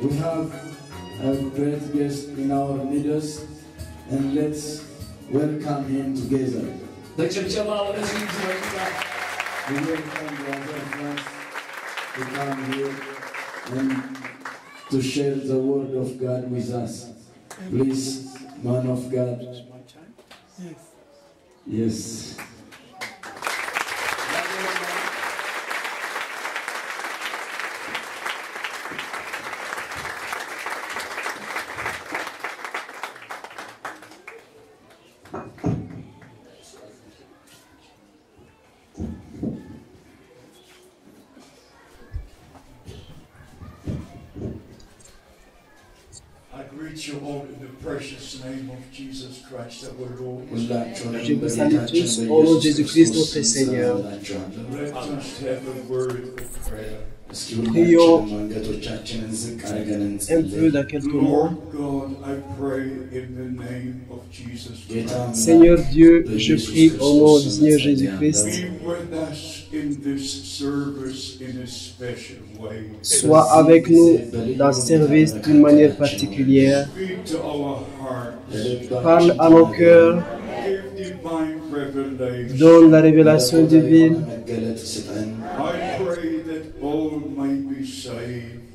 We have a great guest in our midst, and let's welcome him together. We welcome the other friends to come here and to share the word of God with us. Please, man of God. Yes. Je vous salue tous au nom de Jésus-Christ notre Seigneur. Prions un peu dans quelques mots. Seigneur Dieu, je prie au nom du Seigneur Jésus-Christ. Sois avec nous dans ce service d'une manière particulière. Parle à nos cœurs. Donne la révélation divine.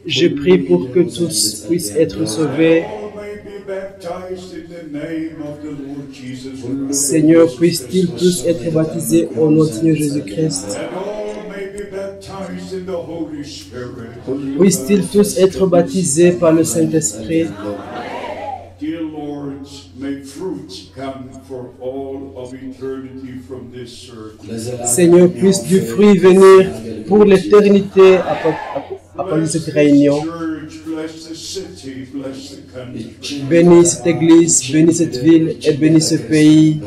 Je prie pour que tous puissent être sauvés. Seigneur, puissent-ils tous être baptisés au nom de Seigneur Jésus-Christ. Puissent-ils tous être baptisés par le Saint-Esprit. Seigneur, puisse du fruit venir pour l'éternité à partir de cette réunion. Bénis cette église, bénis cette ville et bénis ce pays.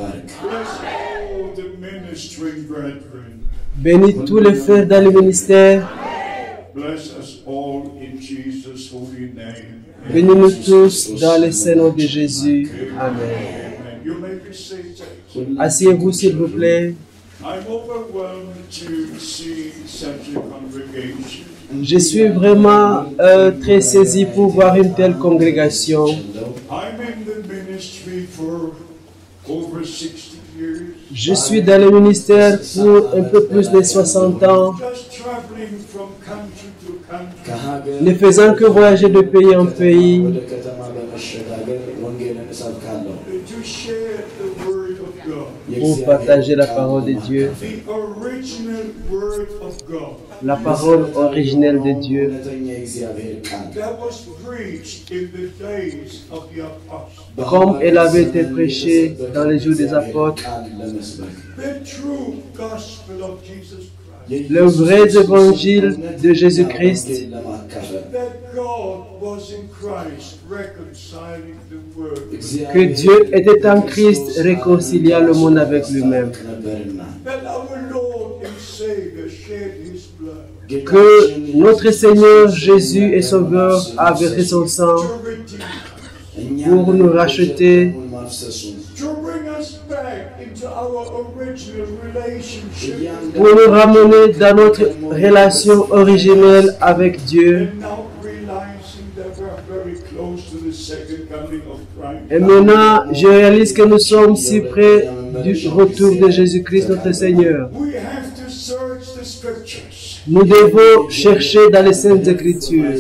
Bénis tous les frères dans le ministère. Bénis-nous tous dans le Seigneur de Jésus. Amen. Asseyez-vous s'il vous plaît. Je suis vraiment très saisi pour voir une telle congrégation. Je suis dans le ministère pour un peu plus de 60 ans, ne faisant que voyager de pays en pays, pour partager la parole de Dieu, la parole originelle de Dieu, comme elle avait été prêchée dans les jours des apôtres. Le vrai évangile de Jésus-Christ, que Dieu était en Christ réconciliant le monde avec lui-même, que notre Seigneur Jésus et Sauveur a versé son sang pour nous racheter, pour nous ramener dans notre relation originelle avec Dieu. Et maintenant, je réalise que nous sommes si près du retour de Jésus-Christ notre Seigneur. Nous devons chercher dans les Saintes Écritures,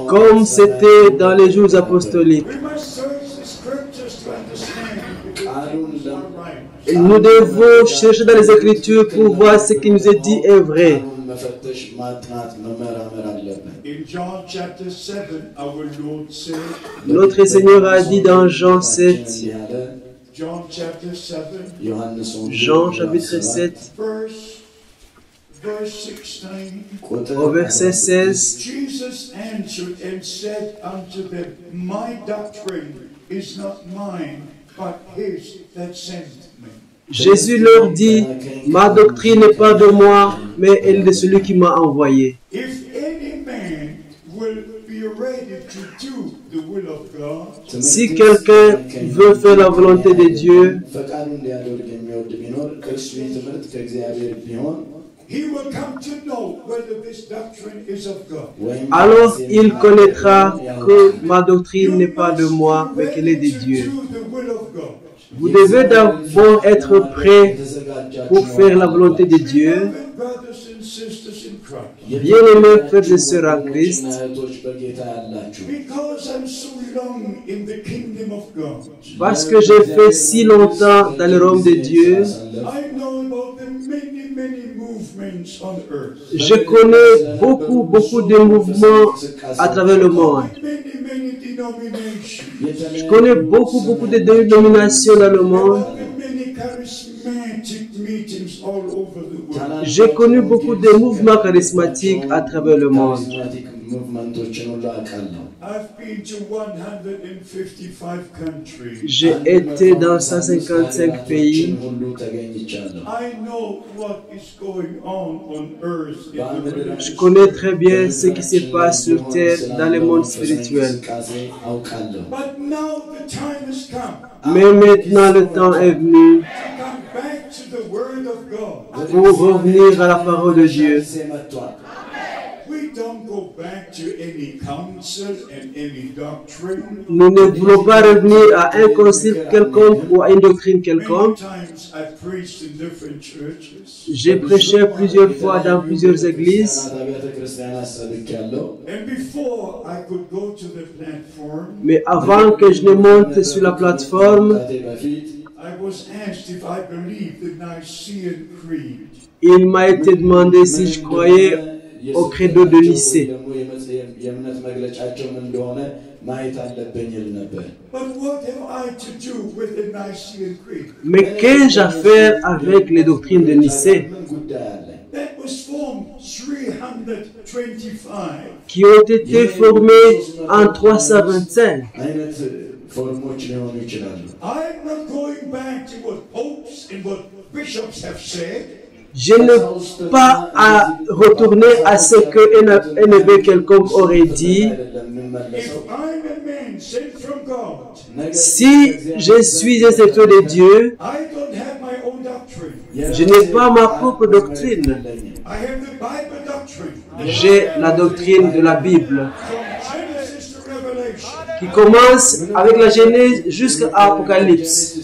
comme c'était dans les jours apostoliques. Nous devons chercher dans les Écritures pour voir ce qui nous est dit est vrai. Notre Seigneur a dit dans Jean 7, Jean chapitre 7, au verset 16, Jésus leur dit, ma doctrine n'est pas de moi, mais elle est de celui qui m'a envoyé. Si quelqu'un veut faire la volonté de Dieu, alors il connaîtra que ma doctrine n'est pas de moi, mais qu'elle est de Dieu. Vous devez d'abord être prêt pour faire la volonté de Dieu. Bien-aimés frères et sœurs en Christ, parce que j'ai fait si longtemps dans le royaume de Dieu, je connais beaucoup de mouvements à travers le monde. Je connais beaucoup de dénominations dans le monde. J'ai connu beaucoup de mouvements charismatiques à travers le monde. J'ai été dans 155 pays. Je connais très bien ce qui se passe sur terre dans le monde spirituel. Mais maintenant le temps est venu pour revenir à la parole de Dieu. Nous ne voulons pas revenir à un concile quelconque ou à une doctrine quelconque. J'ai prêché plusieurs fois dans plusieurs églises. Mais avant que je ne monte sur la plateforme, il m'a été demandé si je croyais au credo de Nicée. Mais qu'ai-je à faire avec les doctrines de Nicée qui ont été formées en 325? Je n'ai pas à retourner à ce qu'un évêque quelconque aurait dit. Si je suis un serviteur de Dieu, je n'ai pas ma propre doctrine. J'ai la doctrine de la Bible qui commence avec la Genèse jusqu'à Apocalypse.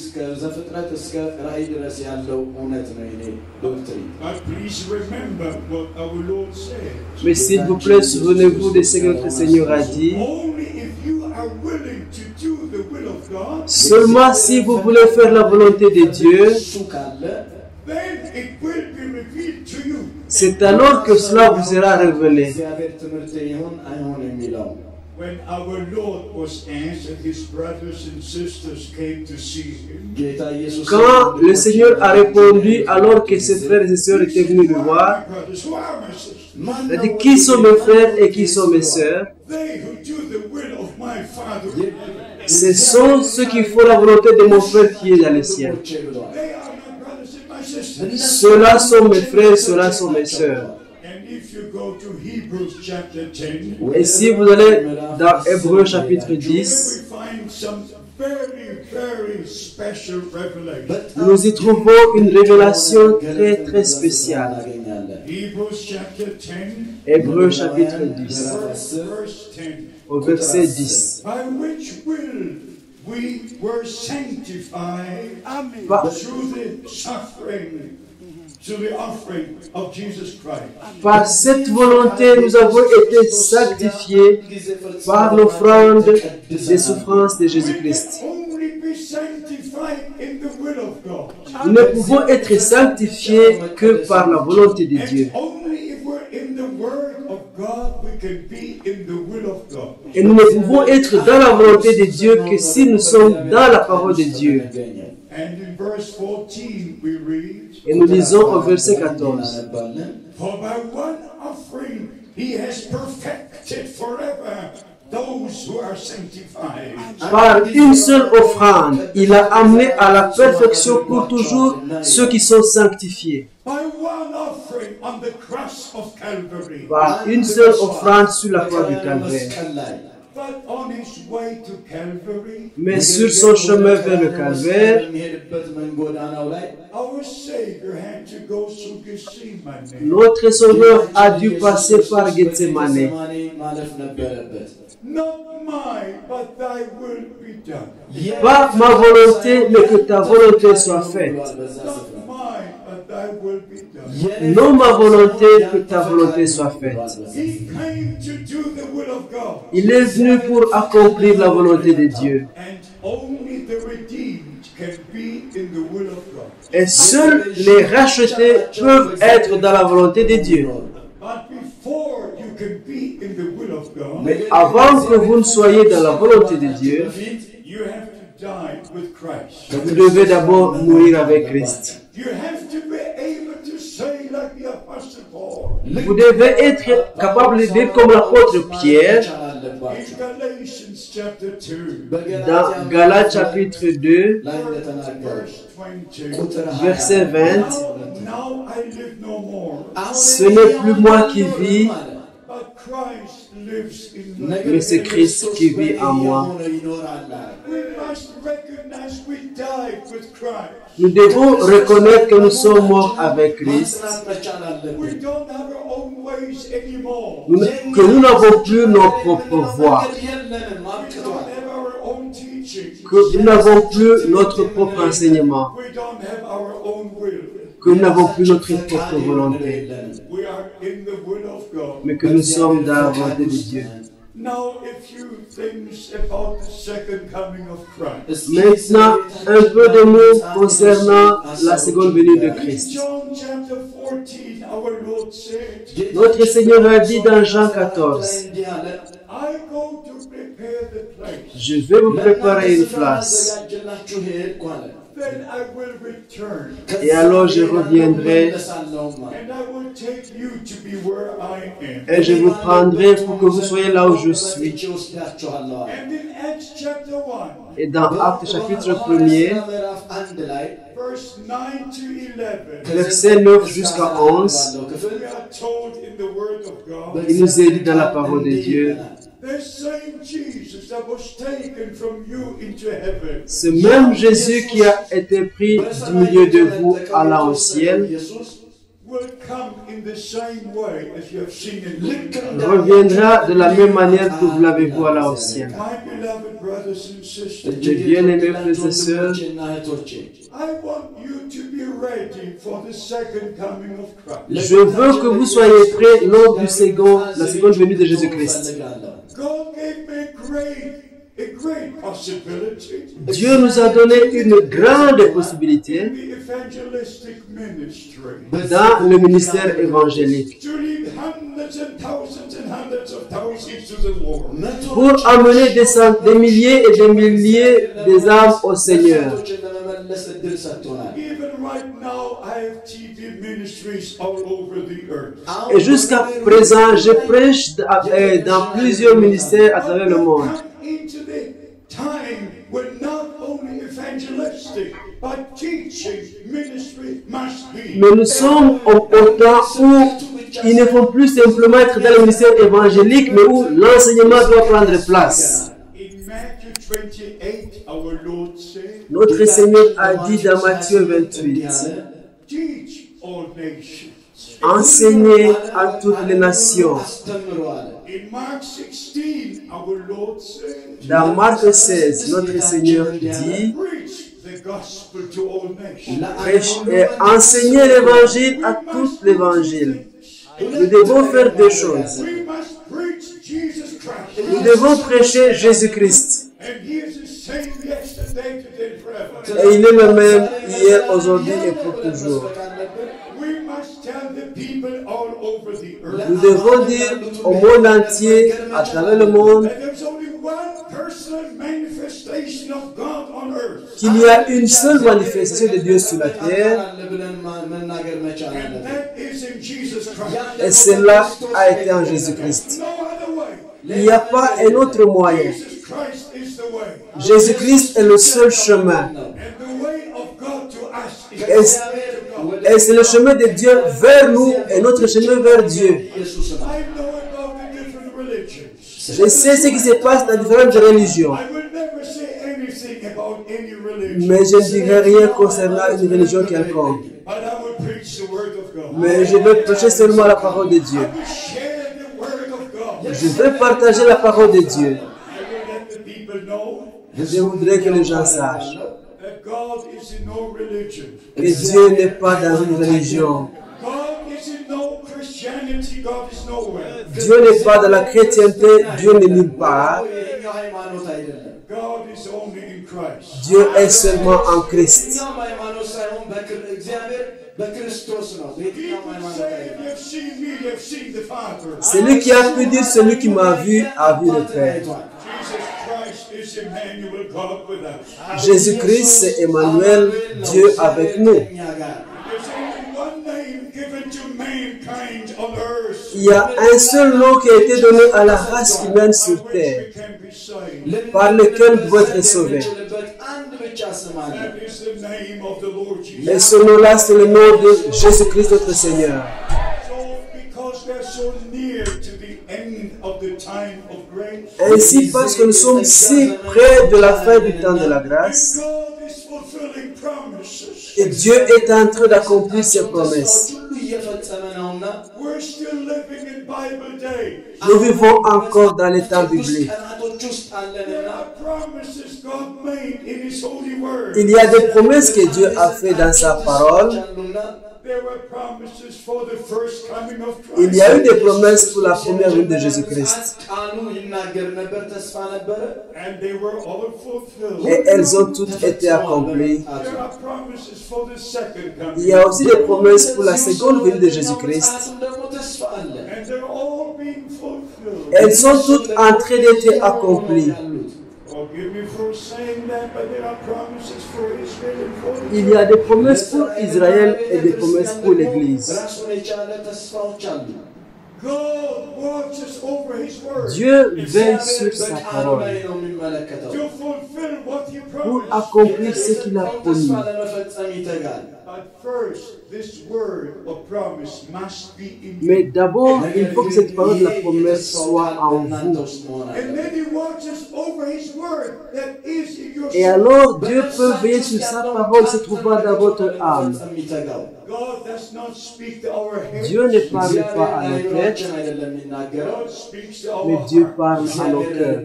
Mais s'il vous plaît, souvenez-vous de ce que notre Seigneur a dit. Seulement si vous voulez faire la volonté de Dieu, c'est alors que cela vous sera révélé. Quand le Seigneur a répondu alors que ses frères et ses sœurs étaient venus le voir, il a dit: qui sont mes frères et qui sont mes sœurs? Ce sont ceux qui font la volonté de mon frère qui est dans le ciel. Ceux-là sont mes frères, ceux-là sont mes sœurs. Et si vous allez dans Hébreux chapitre 10, nous y trouvons une révélation très spéciale. Hébreux chapitre 10, au verset 10. Par cette volonté, nous avons été sanctifiés par l'offrande des souffrances de Jésus-Christ. Nous ne pouvons être sanctifiés que par la volonté de Dieu. Et nous ne pouvons être dans la volonté de Dieu que si nous sommes dans la parole de Dieu. Et nous lisons au verset 14. Par une seule offrande, il a amené à la perfection pour toujours ceux qui sont sanctifiés. Par une seule offrande sur la croix du Calvaire. Mais sur son chemin vers le calvaire, notre Sauveur a dû passer par Gethsemane. Pas ma volonté, mais que ta volonté soit faite. Non ma volonté, que ta volonté soit faite. Il est venu pour accomplir la volonté de Dieu. Et seuls les rachetés peuvent être dans la volonté de Dieu. Mais avant que vous ne soyez dans la volonté de Dieu, vous devez d'abord mourir avec Christ. Vous devez être capable de dire comme l'apôtre Pierre dans Galates chapitre 2, verset 20. Ce n'est plus moi qui vis, mais c'est Christ qui vit en moi. Nous devons reconnaître que nous sommes morts avec Christ, que nous n'avons plus nos propres voies, que nous n'avons plus notre propre enseignement, que nous n'avons plus notre propre volonté, mais que nous sommes dans la volonté de Dieu. Maintenant, un peu de mots concernant la seconde venue de Christ. Notre Seigneur a dit dans Jean 14, je vais vous préparer une place. Et alors je reviendrai et je vous prendrai pour que vous soyez là où je suis. Et dans Actes chapitre 1er, verset 9 jusqu'à 11, il nous est dit dans la parole de Dieu, ce même Jésus qui a été pris du milieu de vous allant au ciel reviendra de la même manière que vous l'avez vu allant au ciel. Mes bien-aimés frères et sœurs, je veux que vous soyez prêts lors la seconde venue de Jésus-Christ. Dieu nous a donné une grande possibilité dans le ministère évangélique pour amener des milliers et des milliers d'âmes au Seigneur. Et jusqu'à présent, je prêche dans plusieurs ministères à travers le monde. Mais nous sommes au temps où il ne faut plus simplement être dans le ministère évangélique, mais où l'enseignement doit prendre place. Notre Seigneur a dit dans Matthieu 28, enseignez à toutes les nations. Dans Marc 16, notre Seigneur dit, enseignez l'évangile à tout l'évangile. Nous devons faire deux choses. Nous devons prêcher Jésus-Christ. Et il est le même hier, aujourd'hui et pour toujours. Nous devons dire au monde entier, à travers le monde, qu'il y a une seule manifestation de Dieu sur la terre, et cela a été en Jésus-Christ. Il n'y a pas un autre moyen. Jésus-Christ est le seul chemin. Et c'est le chemin de Dieu vers nous et notre chemin vers Dieu. Je sais ce qui se passe dans différentes religions. Mais je ne dirai rien concernant une religion quelconque. Mais je veux prêcher seulement la parole de Dieu. Je veux partager la parole de Dieu. Je voudrais que les gens sachent que Dieu n'est pas dans une religion. Dieu n'est pas dans la chrétienté, Dieu n'est nulle part. Dieu est seulement en Christ. Celui qui a pu dire celui qui m'a vu a vu le Père. Jésus-Christ, c'est Emmanuel, Dieu avec nous. Il y a un seul nom qui a été donné à la race humaine sur terre, par lequel vous pouvez être sauvés. Et ce nom-là, c'est le nom de Jésus-Christ notre Seigneur. Ainsi, parce que nous sommes si près de la fin du temps de la grâce, et Dieu est en train d'accomplir ses promesses. Nous vivons encore dans les temps bibliques. Il y a des promesses que Dieu a faites dans sa parole. Il y a eu des promesses pour la première venue de Jésus-Christ. Et elles ont toutes été accomplies. Il y a aussi des promesses pour la seconde venue de Jésus-Christ. Elles sont toutes en train d'être accomplies. Il y a des promesses pour Israël et des promesses pour l'Église. Dieu veille sur sa parole pour accomplir ce qu'il a promis. Mais d'abord, il faut que cette parole de la promesse soit en vous. Et alors, Dieu peut veiller sur sa parole se trouvant dans votre âme. Dieu ne parle pas à nos têtes, mais Dieu parle à nos cœurs.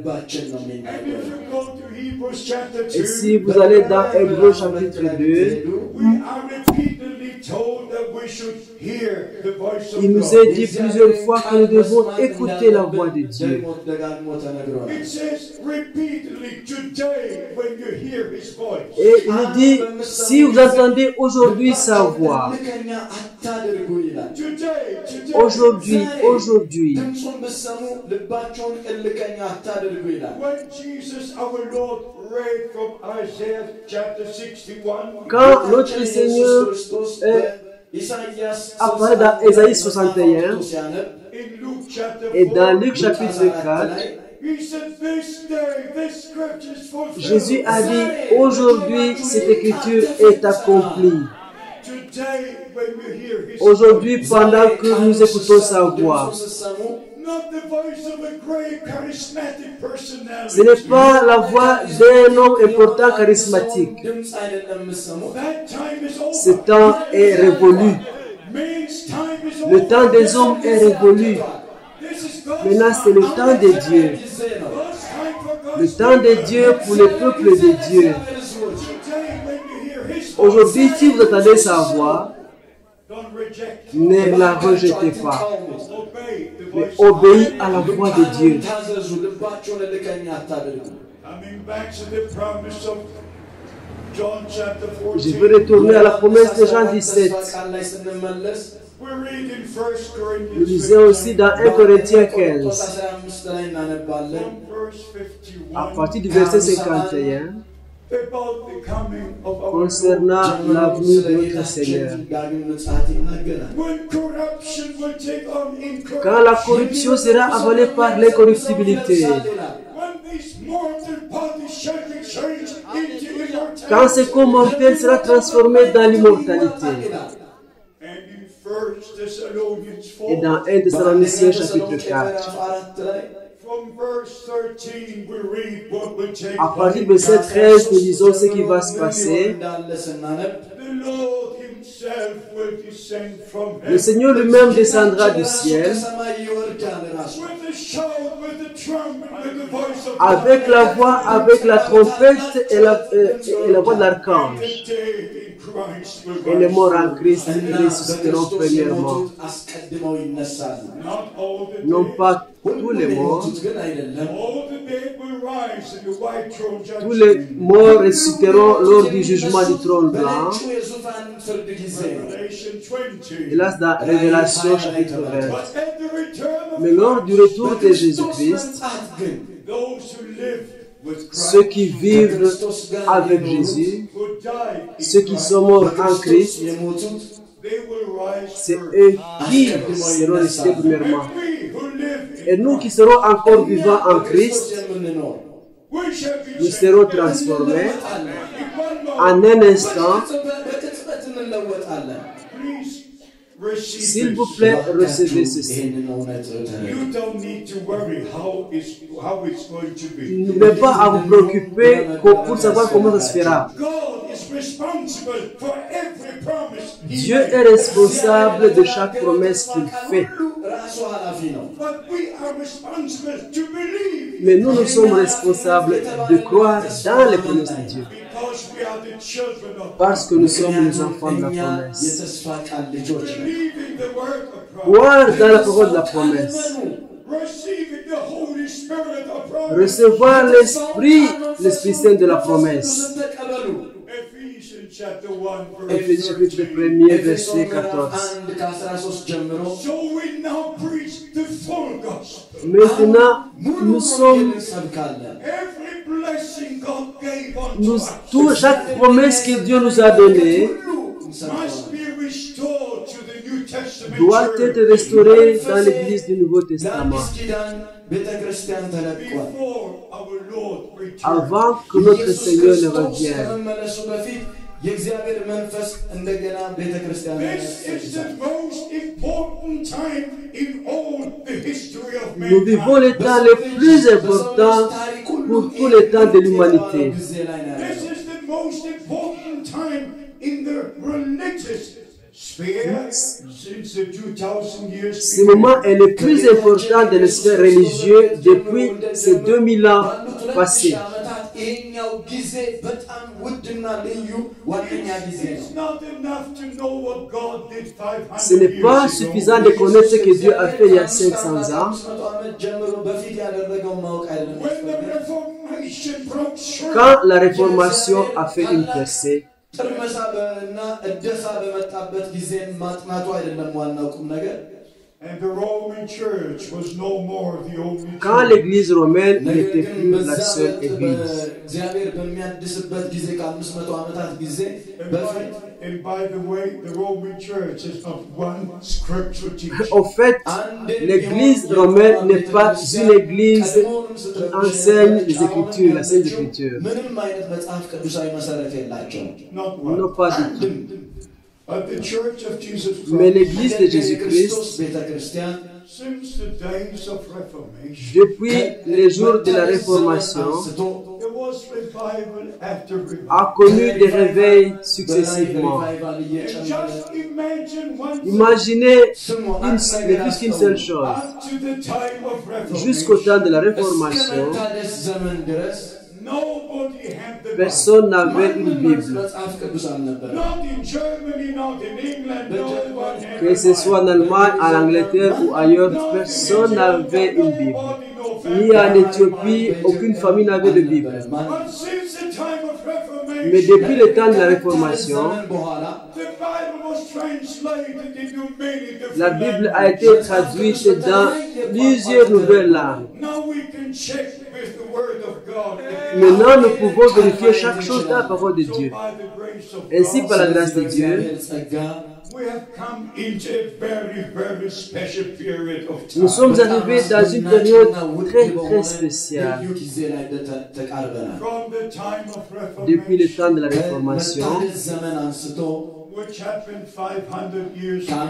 Et si vous allez dans Hébreux chapitre 2, il nous est dit plusieurs fois que nous devons écouter la voix de Dieu. Et il nous dit, si vous entendez aujourd'hui sa voix, aujourd'hui, quand notre Seigneur apparaît dans Ésaïe 61 et dans Luc chapitre 4, Jésus a dit, aujourd'hui cette écriture est accomplie. Aujourd'hui, pendant que nous écoutons sa voix, ce n'est pas la voix d'un homme important charismatique. Ce temps est révolu. Le temps des hommes est révolu. Maintenant, c'est le temps de Dieu. Le temps de Dieu pour le peuple de Dieu. Aujourd'hui, si vous entendez sa voix, ne la rejetez pas, mais obéis à la voix de Dieu. Je veux retourner à la promesse de Jean 17. Nous lisons aussi dans 1 Corinthiens 15, à partir du verset 51, concernant l'avenue de notre Seigneur. Quand la corruption sera avalée par l'incorruptibilité, quand ce corps mortel sera transformé dans l'immortalité. Et dans 1 Thessaloniciens chapitre 4, À partir du verset 13, nous lisons ce qui va se passer. Le Seigneur lui-même descendra du ciel avec la voix, avec la trompette et la voix de l'archange. Et les morts en Christ ressusciteront premièrement. Non pas tous les morts. Tous les morts ressusciteront lors du jugement du trône blanc. Et là, c'est dans Révélation chapitre 20. Mais lors du retour de Jésus-Christ, ceux qui vivent avec Jésus, ceux qui sont morts en Christ, c'est eux qui seront ressuscités premièrement. Et nous qui serons encore vivants en Christ, nous serons transformés en un instant. S'il vous plaît, recevez ceci. Ne devez pas à vous préoccuper pour savoir comment ça se fera. Dieu est responsable de chaque promesse qu'il fait. Mais nous sommes responsables de croire dans les promesses de Dieu. Parce que nous sommes les enfants de la promesse. Croire dans la parole de la promesse. Recevoir l'Esprit Saint de la promesse. Éphésiens chapitre 1er, verset 14. Maintenant, chaque promesse que Dieu nous a donnée doit être restaurée dans l'Église du Nouveau Testament. Avant que notre Seigneur ne revienne. Nous vivons les temps les plus importants pour tous les temps de l'humanité. Ce moment est le plus important de l'espace religieux depuis ces 2000 ans passés. Ce n'est pas suffisant de connaître ce que Dieu a fait il y a 500 ans. Quand la Réformation a fait une percée, quand l'Église romaine n'était plus la seule Église. Au fait, l'Église romaine n'est pas une Église qui enseigne les Écritures, la Sainte Écriture. Non, pas du tout. Mais l'Église de Jésus-Christ, depuis les jours de la Réformation, a connu des réveils successivement. Imaginez ne plus qu'une seule chose. Jusqu'au temps de la Réformation, personne n'avait une Bible. Que ce soit en Allemagne, en Angleterre ou ailleurs, personne n'avait une Bible. Ni en Éthiopie, aucune famille n'avait de Bible. Mais depuis le temps de la Réformation, la Bible a été traduite dans plusieurs nouvelles langues. Maintenant, nous pouvons vérifier chaque chose dans la parole de Dieu. Ainsi, par la grâce de Dieu, nous sommes arrivés dans une période très spéciale. Depuis le temps de la Réformation, which happened 500 years à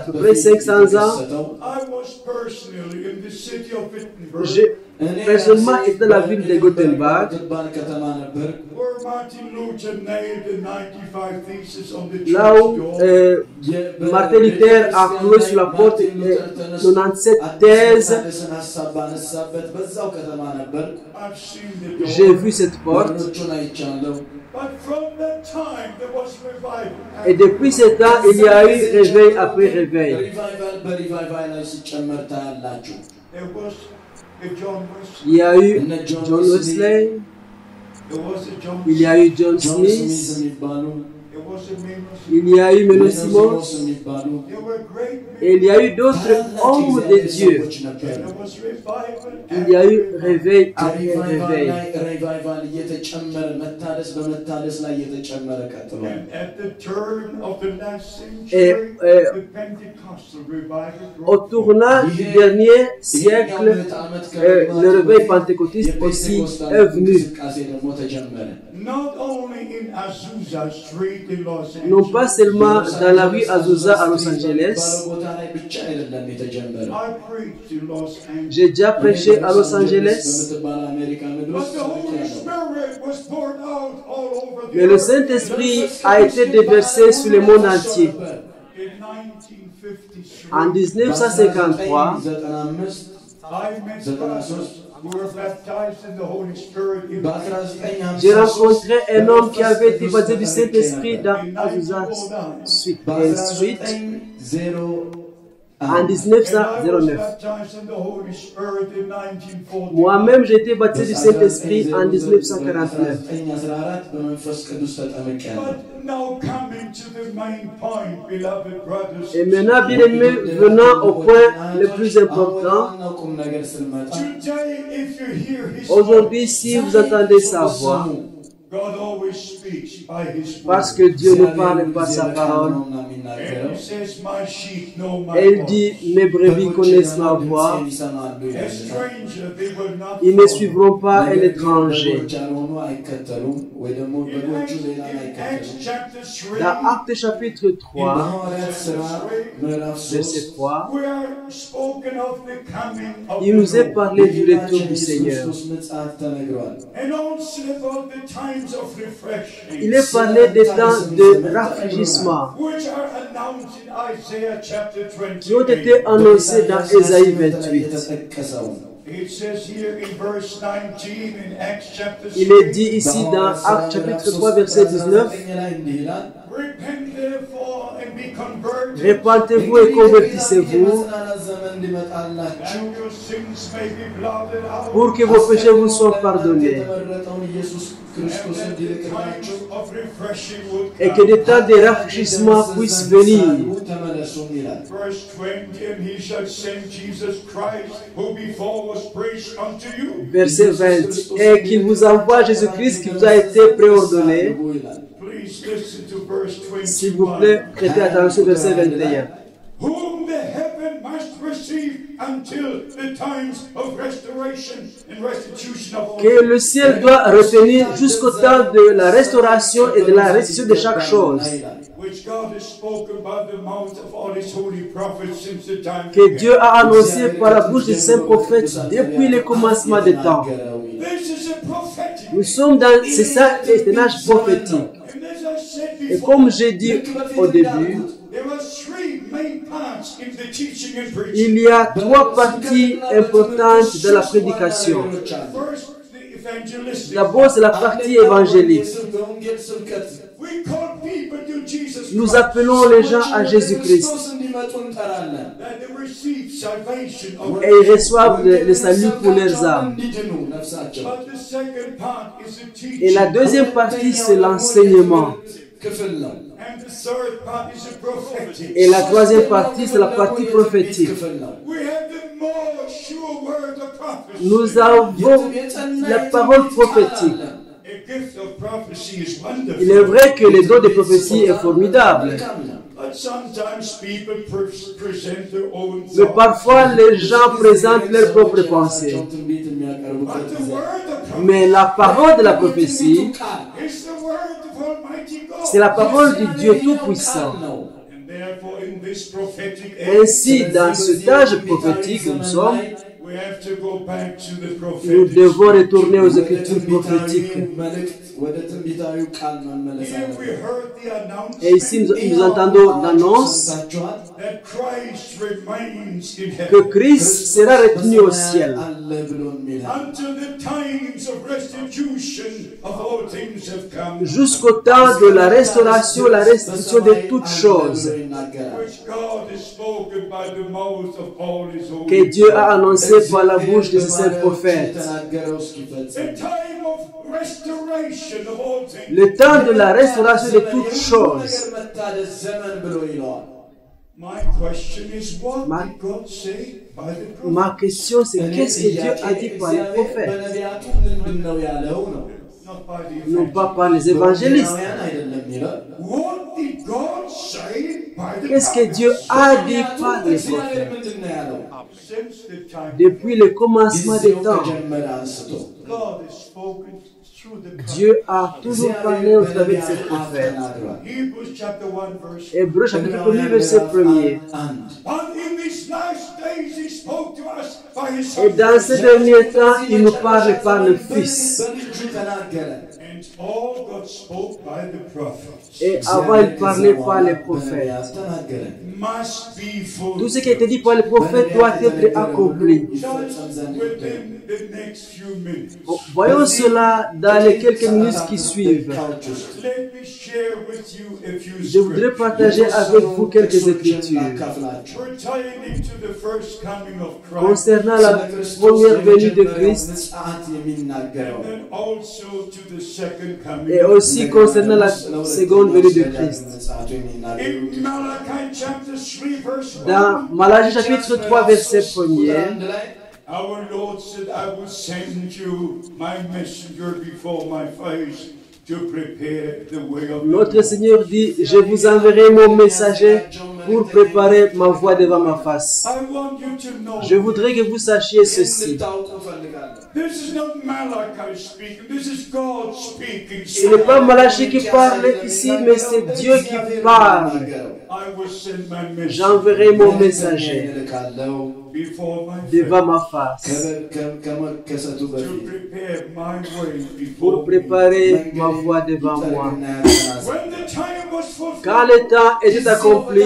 peu près 500 ans, I was personally in the city of Wittenberg, j'ai personnellement été dans la ville de Gothenburg, where Martin Luther nailed the 95 theses on the là church où door. Martin Luther a cloué sur la porte 97 thèses. I've seen the door. J'ai vu cette porte. But from that time there was revival. Et depuis ce temps, il y a eu réveil après réveil. There was a John Wesley. Il y a eu John Wesley, There was a John. il y a eu John Smith, There was a Manos. il y a eu Menno Simons, There were great men. et il y a eu d'autres hommes de Dieu. There was revival. Il y a eu réveil après réveil. And at the turn of the last Et century, the Pentecostal revival au broke forth. tournant du dernier siècle, le réveil pentecôtiste aussi est venu. Not only in Azusa Street in Los Angeles. Non pas seulement dans la rue Azusa à Los Angeles. I preached in Los Angeles. J'ai déjà prêché à Los Angeles. But the Holy Spirit was poured out all over the Mais le earth. Saint-Esprit a été déversé sur le monde entier. In 1953, En 1953, I met brothers who were baptized in the Holy Spirit in j'ai rencontré un homme qui avait été baptisé du Saint-Esprit dans Azusa Street. En 1909. Moi-même, j'ai été baptisé du Saint-Esprit en 1949. Et maintenant, bien aimés, venant au point le plus important, aujourd'hui, si vous entendez sa voix, parce que Dieu nous parle par sa parole, elle dit, mes brebis connaissent ma voix, ils ne suivront pas un étranger. Dans Actes chapitre 3, verset 3, il nous est parlé du retour du Seigneur. Il est parlé des temps de rafraîchissement qui ont été annoncés dans Ésaïe 28. Il est dit ici dans Actes chapitre 3 verset 19, repentez-vous et convertissez-vous pour que vos péchés vous soient pardonnés et que des temps de rafraîchissement puissent venir. Verset 20, et qu'il vous envoie Jésus-Christ qui vous a été préordonné. S'il vous plaît, prêtez attention au verset 21. Whom the heaven must receive until the times of restoration and restitution of all. Que le ciel doit retenir jusqu'au temps de la restauration et de la restitution de chaque chose. Which God has spoken by the mouth of all his holy prophets since the time Que Dieu a annoncé par la bouche des saints prophètes depuis le commencement des temps. This is a prophetic. Nous sommes dans c'est un âge prophétique. And as I said Et before, comme j'ai dit au début, there are three main parts in the teaching and preaching. il y a trois parties importantes de la prédication. First, the evangelistic. D'abord, c'est la partie évangélique. We call people to Jesus Nous Christ, appelons les gens à Jésus-Christ that they receive salvation of et ils reçoivent le salut pour leurs âmes. But the second part is the teaching. Et la deuxième partie, c'est l'enseignement. And the third part is the prophetic. Et la troisième partie, c'est la partie prophétique. We have the more sure word of prophecy. Nous avons la parole prophétique. A gift of prophecy is wonderful. Il est vrai que le don de prophétie est formidable. But sometimes people present their own Mais thoughts. parfois, les gens présentent leurs propres pensées. But the word of Mais la parole de la prophétie, is the word of Almighty God. c'est la parole du Dieu Tout-Puissant. And therefore, in this prophetic Ainsi, dans cet âge prophétique que nous sommes, we have to go back to the nous prophetic. devons retourner aux Écritures prophétiques. Here we heard the Et ici, announcement nous entendons l'annonce that Christ remains in que heaven Christ sera retenu au ciel until the times of restitution of all things have come, jusqu'au temps de la restauration, la restitution de toutes choses which God has spoken by the mouth of all his que holy. Dieu a annoncé par la bouche de ses saints prophètes. The time of restoration of all things. Le temps de la restauration de toutes choses. My question is, what did God say by the prophet? Ma question, c'est qu'est-ce que Dieu a dit par les prophètes, Not by the non pas par les évangélistes. What did God say by the Qu'est-ce que Dieu a dit par les prophètes Since the time depuis le commencement des temps? God has spoken through the prophet. Dieu a toujours parlé au travers de ses prophètes. Hebrews chapter 1 verse. Hébreux chapitre 1er, verset 1er. But in these last days he spoke to us by his Et son. dans ces derniers temps, il nous parle par le Fils. And all God spoke by the prophets Et avant, il parlait par les prophètes. must be Tout fulfilled ce qui a été dit par les prophètes doit être accompli. just within the next few minutes. Voyons cela dans les quelques minutes qui suivent. Let me share with you a few Je voudrais scriptures partager avec vous quelques écritures pertaining to the first coming of Christ concernant la première venue de Christ and then also to the second coming et of aussi concernant la seconde venue de Christ. In Malachi chapter 3 verse 1, Dans Malachie chapitre 3, verset 1er, our Lord said, I will send you my messenger before my face to prepare the way of the notre Lord. Seigneur dit, je vous enverrai mon messager pour préparer ma voie devant ma face. I want you to know Je voudrais que vous sachiez ceci. this is not Malachi speaking, this is God speaking. Ce n'est pas Malachie qui parle ici, mais c'est Dieu qui parle. I will send my messenger J'enverrai mon messager before my devant face ma face to prepare my way pour before me. préparer ma voie devant moi. When the time was fulfilled, Quand le temps était accompli,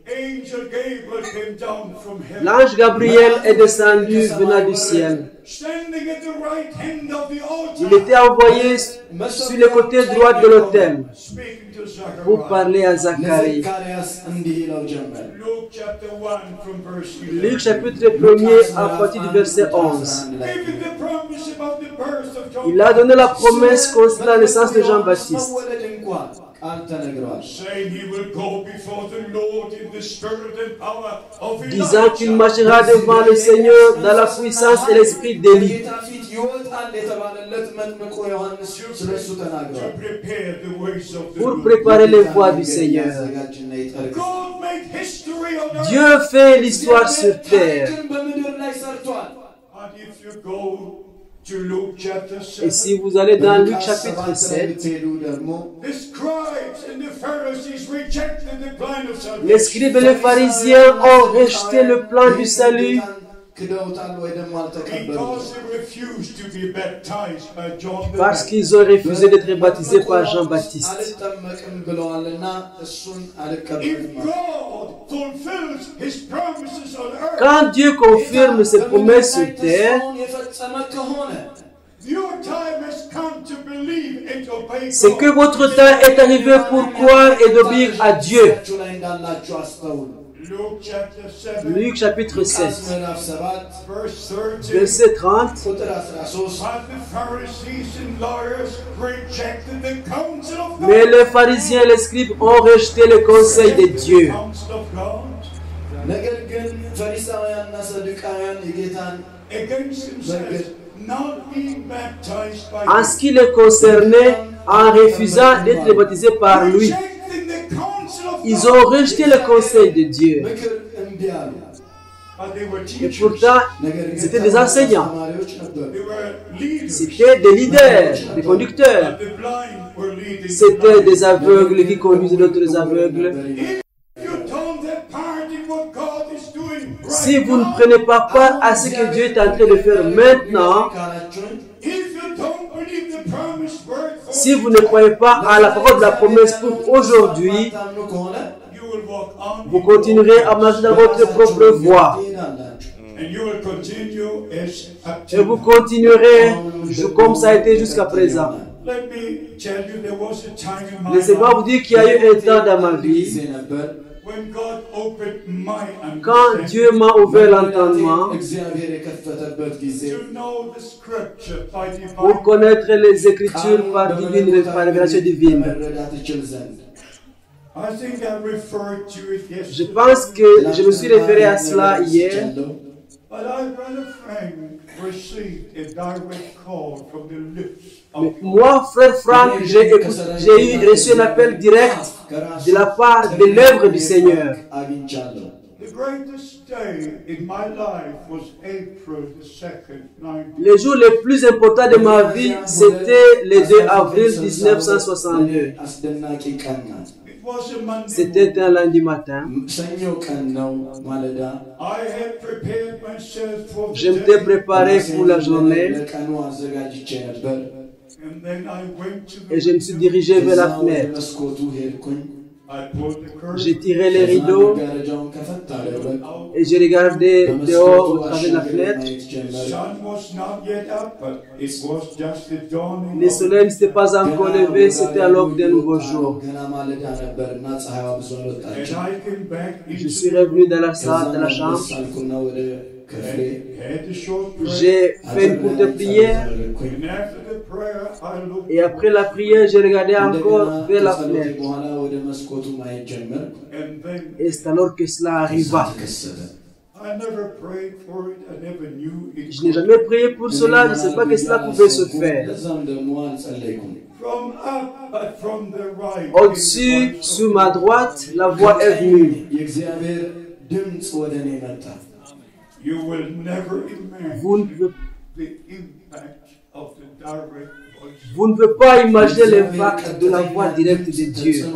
angel Gabriel came down from heaven, l'ange Gabriel est descendu venant du ciel. standing at the right hand of the Il altar, était envoyé sur le côté droit de l'autel speaking to pour Zachariah. parler à Zacharie. Luke chapter 1 from verse 11. Luc chapitre 1er à partir du verset 11. Giving the promise about the birth of John, Il a donné la promesse concernant la naissance de Jean-Baptiste, saying he will go before the Lord in the spirit and power of disant qu'il Elijah marchera devant le Seigneur dans la puissance et l'esprit d'Élie to prepare the ways of the pour Lord. préparer les voies du Seigneur. God made history on earth. Dieu fait l'histoire sur terre. And if you go to Luke chapter Et 7, si vous allez dans Luc chapitre 7, the scribes and the Pharisees rejected the plan of salvation. les scribes et les pharisiens ont rejeté le plan du salut Because they refused to be baptized by John the parce Baptist. qu'ils ont refusé d'être baptisés par Jean-Baptiste. If God fulfills his promises on earth, Quand Dieu confirme ses promesses sur terre, your time has come to believe and obey c'est que God. votre temps est arrivé pour croire et d'obéir à Dieu. Luke chapter 7, Luc chapitre 7, verse 13. verset 30. But the Pharisees and lawyers rejected the counsel of God. Mais les pharisiens et les scribes ont rejeté le conseil de Dieu. Counsel of God against themselves, not being baptized by En ce qui les concernait, en refusant d'être baptisés par lui, rejecting the counsel of ils God. ont rejeté le conseil de Dieu. Et pourtant, c'était des enseignants. C'était des leaders, des conducteurs. C'était des aveugles qui conduisaient d'autres aveugles. Si vous ne prenez pas part à ce que Dieu est en train de faire maintenant, si vous ne croyez pas à la parole de la promesse pour aujourd'hui, vous continuerez à marcher dans votre propre voie. Et vous continuerez comme ça a été jusqu'à présent. Laissez-moi vous dire qu'il y a eu un temps dans ma vie, quand Dieu m'a ouvert l'entendement pour connaître les Écritures par révélation divine. Je pense que je me suis référé à cela hier. Mais moi, frère Frank, j'ai reçu un appel direct de la part de l'œuvre du Seigneur. Le jour le plus important de ma vie, c'était le 2 avril 1962. C'était un lundi matin. Je m'étais préparé pour la journée et je me suis dirigé vers la fenêtre. J'ai tiré les rideaux et j'ai regardé dehors au travers de la fenêtre. Le soleil ne s'était pas encore levé, c'était alors d'un nouveau jour. Je suis revenu dans la salle, dans la chambre. J'ai fait une courte prière et après la prière, j'ai regardé encore vers la fenêtre. Et c'est alors que cela arriva. Je n'ai jamais prié pour cela, je ne sais pas que cela pouvait se faire. Au-dessus, sur ma droite, la voix est venue. Vous ne pouvez pas imaginer l'impact de la voix directe de Dieu.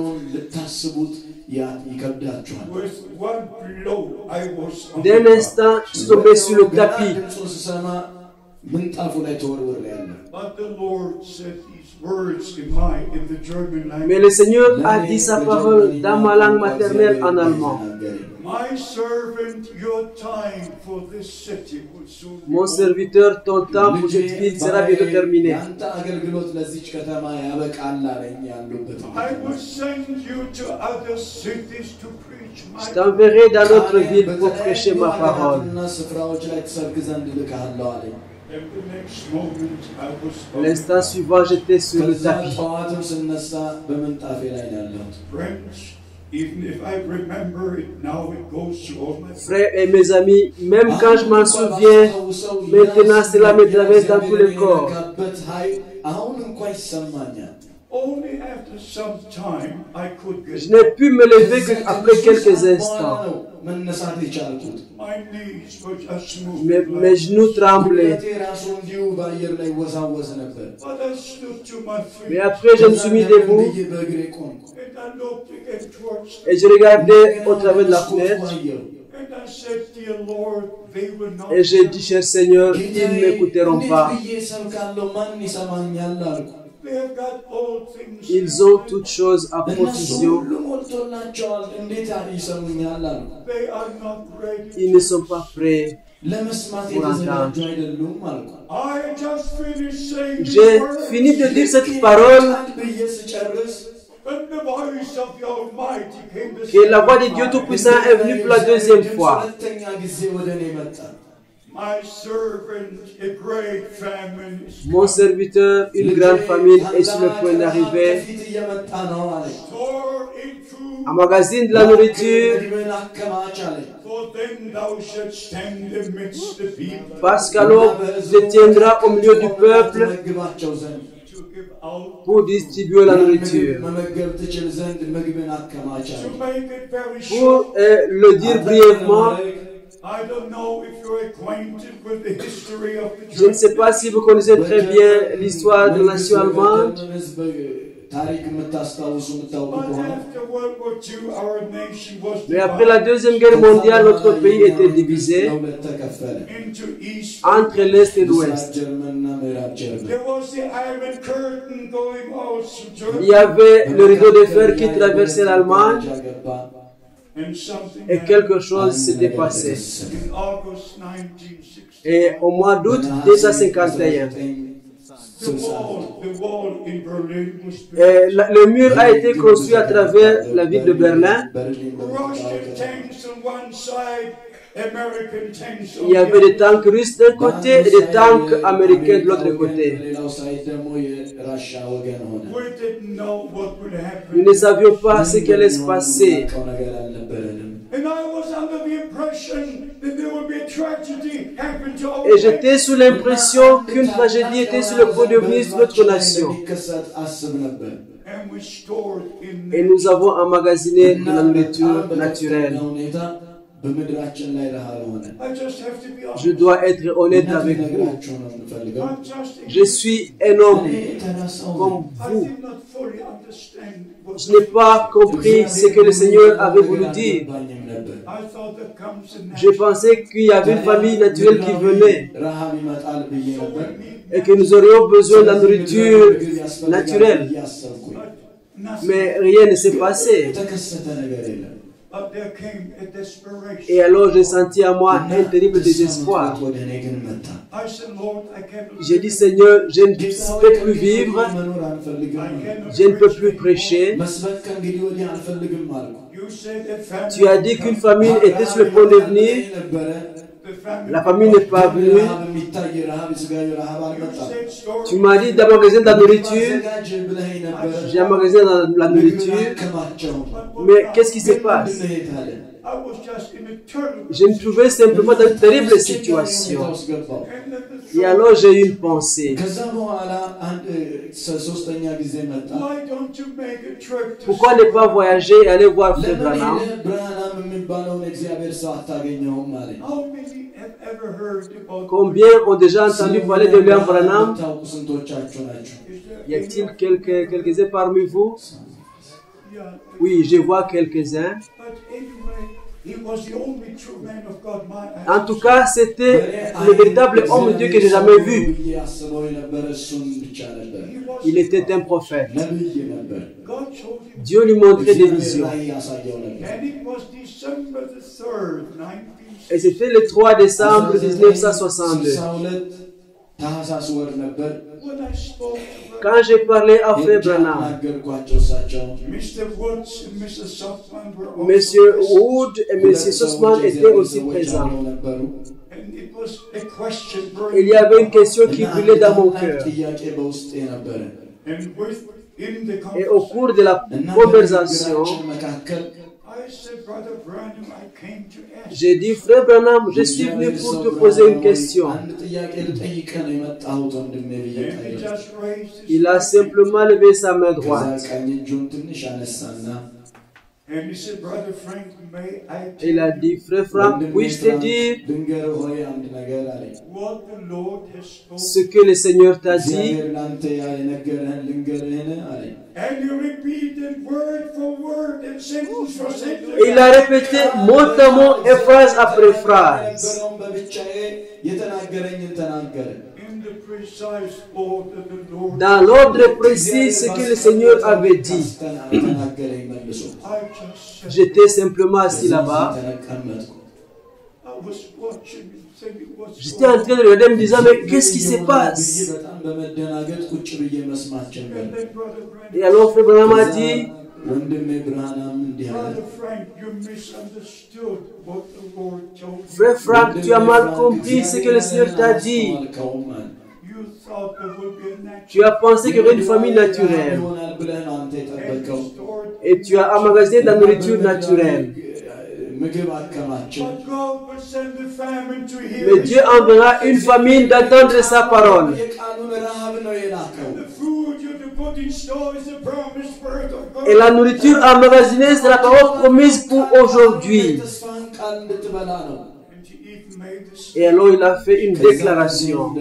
D'un instant, je suis tombé sur le tapis. Mais le Seigneur a dit sa parole dans ma langue maternelle en allemand. Mon serviteur, ton temps pour cette ville sera bientôt terminé. Je t'enverrai dans d'autres villes pour prêcher ma parole. L'instant suivant, j'étais sur le tapis. Frères et mes amis, même quand je m'en souviens, maintenant cela me traverse dans tout le corps. Je n'ai pu me lever qu'après quelques instants. Mes genoux tremblaient. Mais après, je me suis mis debout et je regardais au travers de la fenêtre. Et j'ai dit, cher Seigneur, ils ne m'écouteront pas. Ils ont toutes choses à profusion. Ils ne sont pas prêts pour entendre. J'ai fini de dire cette parole que la voix de Dieu Tout-Puissant est venue pour la deuxième fois. Mon serviteur, une grande famille, est sur le point d'arriver. Emmagasine de la nourriture. Parce qu'alors tu tiendras au milieu du peuple pour distribuer la nourriture. Pour le dire brièvement, I don't know if you're acquainted with the history of the Je ne sais pas si vous connaissez très bien l'histoire de la nation allemande. Mais après la Deuxième Guerre mondiale, notre pays était divisé entre l'Est et l'Ouest. Il y avait le rideau de fer qui traversait l'Allemagne et quelque chose s'était passé. Et au mois d'août 1951, le mur a été construit à travers la ville de Berlin. Il y avait des tanks russes d'un côté et des tanks américains de l'autre côté. Nous ne savions pas ce qui allait se passer. Et j'étais sous l'impression qu'une tragédie était sur le point de venir sur notre nation. Et nous avons emmagasiné de la nourriture naturelle. Je dois être honnête avec vous. Je suis un homme comme vous. Je n'ai pas compris ce que le Seigneur avait voulu dire. Je pensais qu'il y avait une famille naturelle qui venait et que nous aurions besoin de la nourriture naturelle. Mais rien ne s'est passé. Et alors j'ai senti à moi un terrible désespoir. J'ai dit, Seigneur, je ne peux plus vivre, je ne peux plus prêcher. Tu as dit qu'une famine était sur le point de venir. La famille n'est pas venue. Tu m'as dit d'emmagasiner de la nourriture. J'ai emmagasiné de la nourriture. Mais qu'est-ce qui se passe? Je me trouvais simplement dans une terrible situation. Et alors j'ai eu une pensée. Pourquoi ne pas voyager et aller voir Frère Branham? Combien ont déjà entendu parler de William Branham? Y a-t-il quelques-uns parmi vous? Oui, je vois quelques-uns. En tout cas, c'était le véritable homme de Dieu que j'ai jamais vu. Il était un prophète. Dieu lui montrait des visions. Et c'était le 3 décembre 1962. Quand j'ai parlé à Frère Branham, Monsieur Wood et Monsieur Sussman étaient aussi présents. Il y avait une question qui brûlait dans mon cœur. Et au cours de la conversation, j'ai dit, Frère Branham, je suis venu pour te poser une question. Il a simplement levé sa main droite. Il a dit, Frère Frank, puis-je te dire ce que le Seigneur t'a dit? Il a répété mot à mot et phrase après phrase. Dans l'ordre précis, ce que le Seigneur avait dit. J'étais simplement assis là-bas. J'étais en train de regarder me disant, mais qu'est-ce qui se passe? Et alors Frère Branham a dit, Frère Frank, tu as mal compris ce que le Seigneur t'a dit. Tu as pensé qu'il y aurait une famille naturelle. Et tu as emmagasiné de la nourriture naturelle. Mais Dieu enverra une famine d'entendre sa parole. Et la nourriture emmagasinée, c'est la parole promise pour aujourd'hui. Et alors il a fait une déclaration.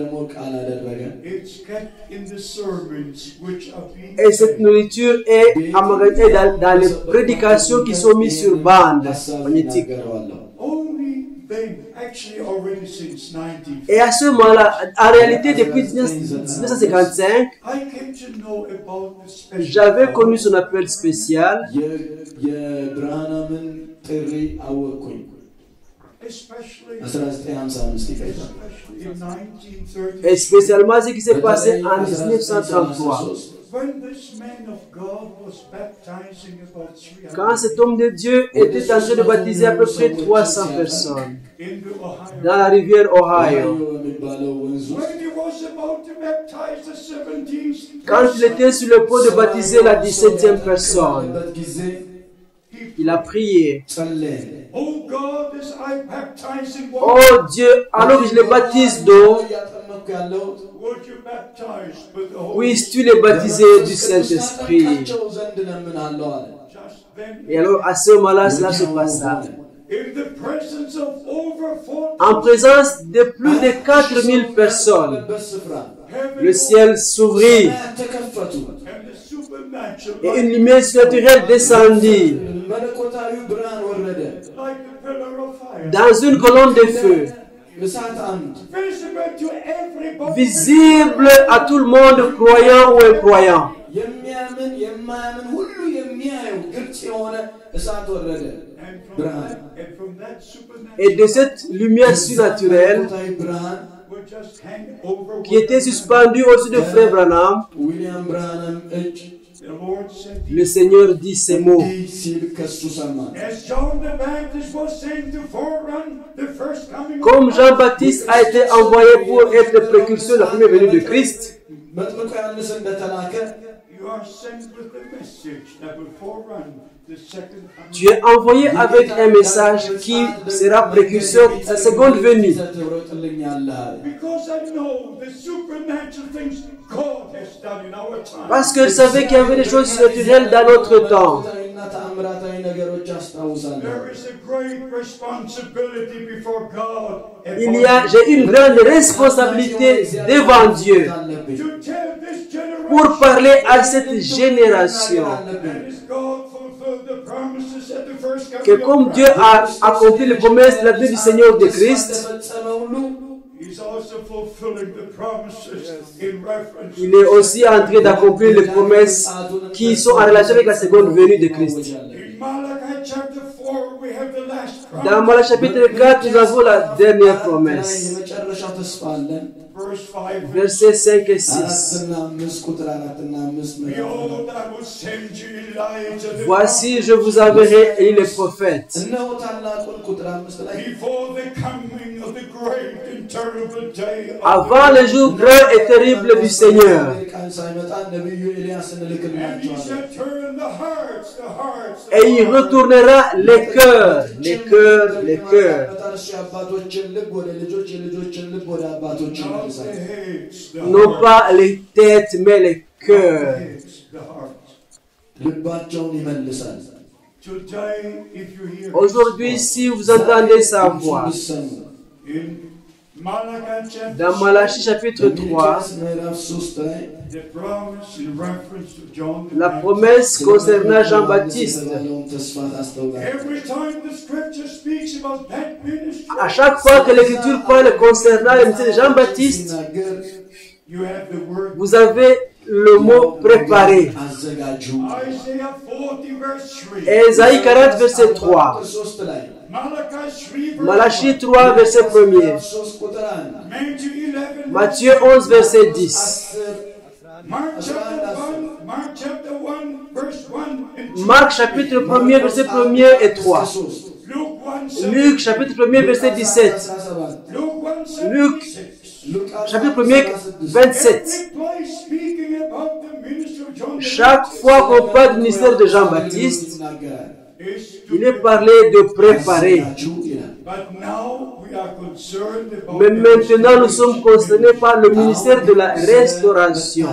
Et cette nourriture est emmagasinée dans les prédications qui sont mises sur bande magnétique. Et à ce moment-là, en réalité, depuis 1955, j'avais connu son appel spécial. Et spécialement ce qui s'est passé en 1933. Quand cet homme de Dieu était en train de baptiser à peu près 300 personnes dans la rivière Ohio, quand il était sur le point de baptiser la 17e personne, il a prié. Oh Dieu, alors que je les baptise d'eau, puisses-tu les baptiser du Saint-Esprit? Et alors à ce moment-là, cela se passa. En présence de plus de 4000 personnes, le ciel s'ouvrit et une lumière surnaturelle descendit dans une colonne de feu, visible à tout le monde, croyant ou incroyant. Et de cette lumière surnaturelle qui était suspendue au-dessus de Frère Branham, le Seigneur dit ces mots. Comme Jean-Baptiste a été envoyé pour être précurseur de la première venue de Christ, tu es envoyé avec un message qui sera précurseur de sa seconde venue. Parce que je savais qu'il y avait des choses surnaturelles dans notre temps. J'ai une grande responsabilité devant Dieu pour parler à cette génération que comme Dieu a accompli les promesses de la vie du Seigneur de Christ, il est aussi en train d'accomplir les promesses qui sont en relation avec la seconde venue de Christ. Dans Malachie chapitre 4, nous avons la dernière promesse. Versets 5 et 6. Voici, je vous enverrai Élie le prophète avant le jour grand et terrible du Seigneur. Et il retournera les cœurs, les cœurs, les cœurs. Non pas les têtes, mais les cœurs. Aujourd'hui, si vous entendez sa voix, dans Malachie chapitre 3, la promesse concernant Jean-Baptiste. À chaque fois que l'Écriture parle concernant le ministère de Jean-Baptiste, vous avez le mot préparé. Ésaïe 40, verset 3. Malachie 3, verset 1er. Matthieu 11, verset 10. Marc chapitre 1er, verset 1er et 3. Luc chapitre 1er, verset 17. Luc chapitre 1er, 27. Chaque fois qu'on parle du ministère de Jean-Baptiste, il est parlé de préparer. Mais maintenant, nous sommes concernés par le ministère de la restauration.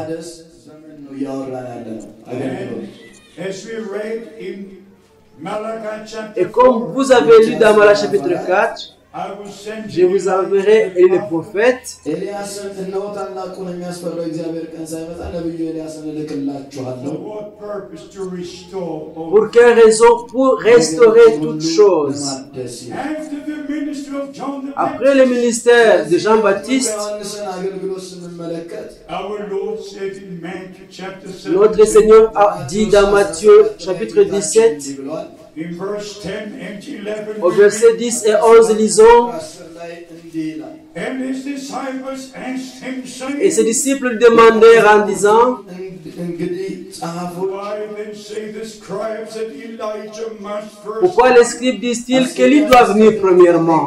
Et comme vous avez lu dans Malachie chapitre 4, Je vous enverrai les prophètes. ኤልያስን እነሆ ታላቁን የሚያስፈራው እግዚአብሔር ቀን ሳይመጣ ነብዩ ኤልያስን እልክላችኋለሁ። Pour quelle raison? Pour restaurer toutes choses. Après le ministère de Jean-Baptiste, notre Seigneur a dit dans Matthieu chapitre 17, au verset 10 et 11, lisons. Et ses disciples demandèrent en disant, pourquoi les scribes disent-ils qu'Élie doit venir premièrement?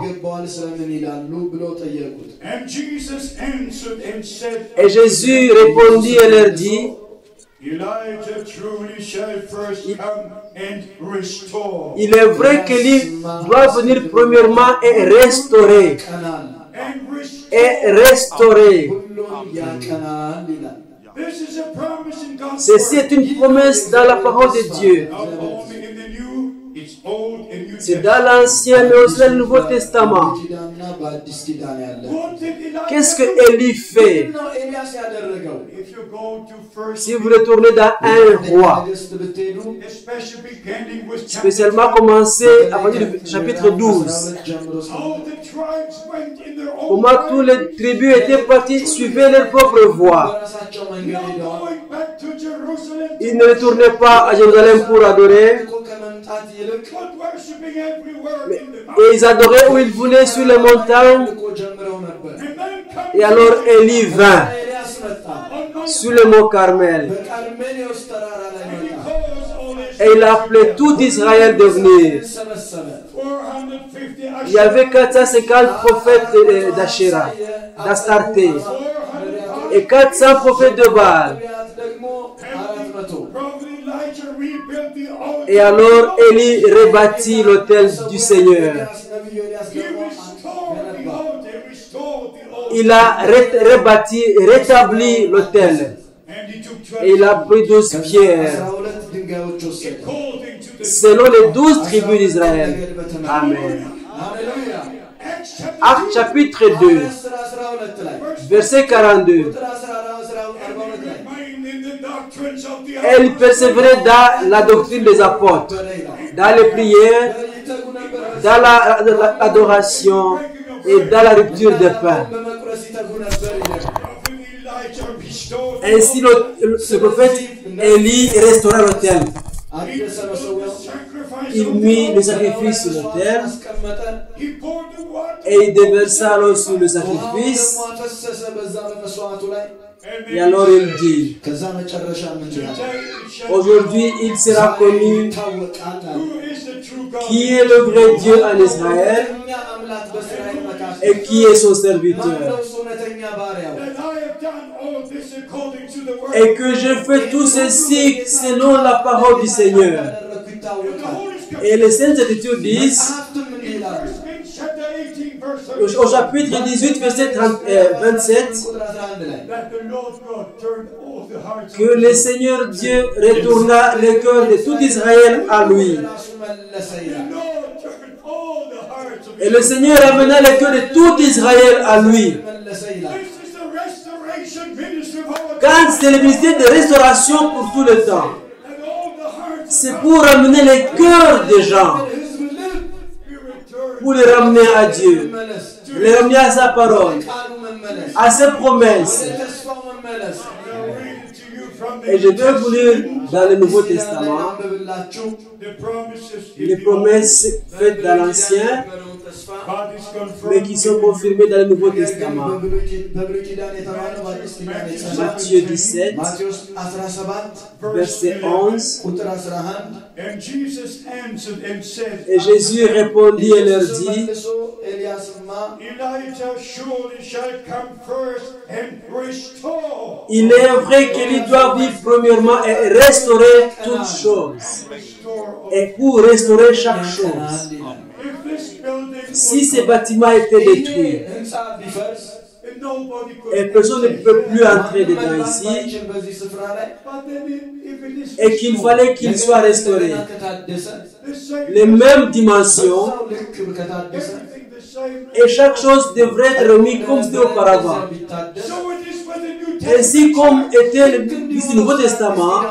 Et Jésus répondit et leur dit, il est vrai qu'Élie doit venir premièrement et restaurer. Et restaurer. Ceci est une promesse dans la parole de Dieu. C'est dans l'Ancien mais aussi dans le Nouveau Testament. Qu'est-ce que Élie fait? Si vous retournez dans un roi, spécialement commencé à partir du chapitre 12, comment toutes les tribus étaient parties, suivaient leur propre voie. Ils ne retournaient pas à Jérusalem pour adorer, et ils adoraient où ils voulaient sur les montagnes. Et alors Élie vint sur le mont Carmel. Et il appelait tout Israël de venir. Il y avait 450 prophètes d'Asherah, d'Astarté, et 400 prophètes de Baal. Et alors Élie rebâtit l'autel du Seigneur. Il a rebâti, rétabli l'autel. Et il a pris 12 pierres, selon les 12 tribus d'Israël. Amen. Acte chapitre 2, verset 42. Elle persévérait dans la doctrine des apôtres, dans les prières, dans l'adoration et dans la rupture des pains. Ainsi, le prophète Élie restaura l'autel. Il mit le sacrifice sur l'autel et il déversa l'eau sur le sacrifice. Et alors il dit, aujourd'hui il sera connu qui est le vrai Dieu en Israël et qui est son serviteur. Et que je fais tout ceci selon la parole du Seigneur. Et les Saintes Écritures disent, au chapitre 18, verset 27, que le Seigneur Dieu retourna le cœur de tout Israël à lui. Et le Seigneur amena le cœur de tout Israël à lui. Quand c'est le ministère de restauration pour tout le temps, c'est pour ramener les cœurs des gens, pour les ramener à Dieu, les ramener à sa parole, à ses promesses. Et je vais vous lire dans le Nouveau Testament les promesses faites dans l'Ancien, mais qui sont confirmées dans le Nouveau Testament. Matthieu 17, verset 11. Et Jésus répondit et leur dit, il est vrai qu'il doit vivre premièrement et restaurer toutes choses. Et pour restaurer chaque chose. Si ces bâtiments étaient détruits, et personne ne peut plus entrer dedans ici, et qu'il fallait qu'ils soient restaurés, les mêmes dimensions, Et chaque chose devrait être remise comme c'était auparavant. Ainsi comme était l'Église du Nouveau Testament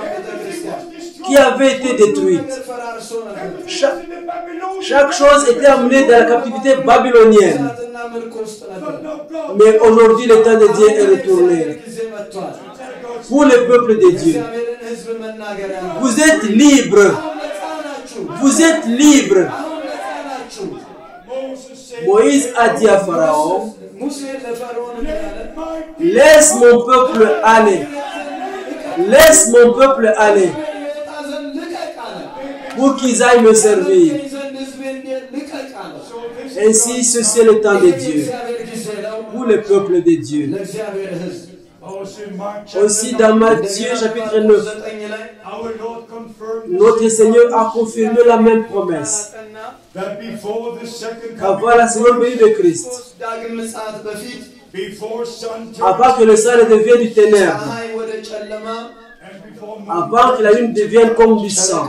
qui avait été détruite. Chaque chose était amenée dans la captivité babylonienne. Mais aujourd'hui, le temps de Dieu est retourné. Pour le peuple de Dieu. Vous êtes libres. Vous êtes libres. Moïse a dit à Pharaon, laisse mon peuple aller. Laisse mon peuple aller. Pour qu'ils aillent me servir. Ainsi, ceci est le temps de Dieu. Pour le peuple de Dieu. Aussi dans Matthieu chapitre 9, notre Seigneur a confirmé la même promesse. Avant la seconde venue de Christ, avant que le soleil devienne du ténèbre, avant que la lune devienne comme du sang,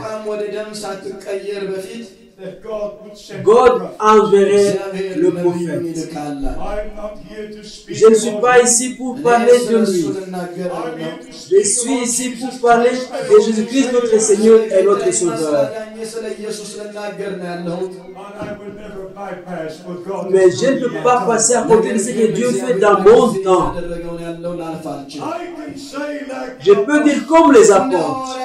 God enverrait le prophète. Je ne suis pas ici pour parler de lui. Je suis ici pour parler de Jésus-Christ, notre Seigneur et notre Sauveur. Mais je ne peux pas passer à côté de ce que Dieu fait dans mon temps. Je peux dire comme les apôtres,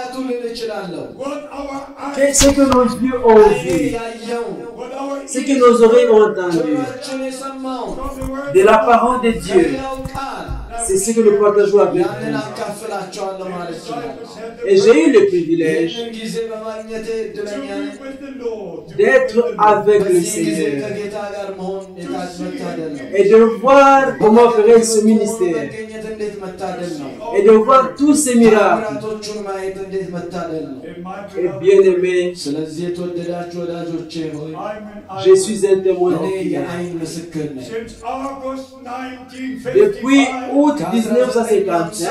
que ce que nos yeux ont vu, ce que nos oreilles ont entendu, de la parole de Dieu, c'est ce que nous partageons avec vous. Et j'ai eu le privilège d'être avec le Seigneur et de voir comment ferait ce ministère et de voir tous ces miracles. Et bien aimé, je suis un témoin oculaire. Depuis août 1955,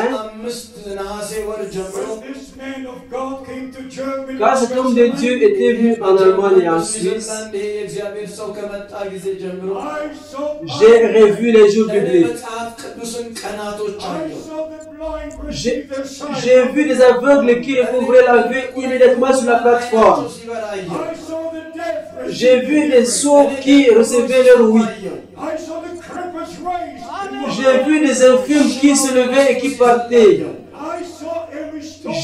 quand cet homme de Dieu était venu en Allemagne et en Suisse, j'ai revu les jours bibliques. J'ai vu des aveugles qui recouvraient la vue immédiatement sur la plateforme. J'ai vu des sourds qui recevaient leur oui. J'ai vu des infirmes qui se levaient et qui partaient.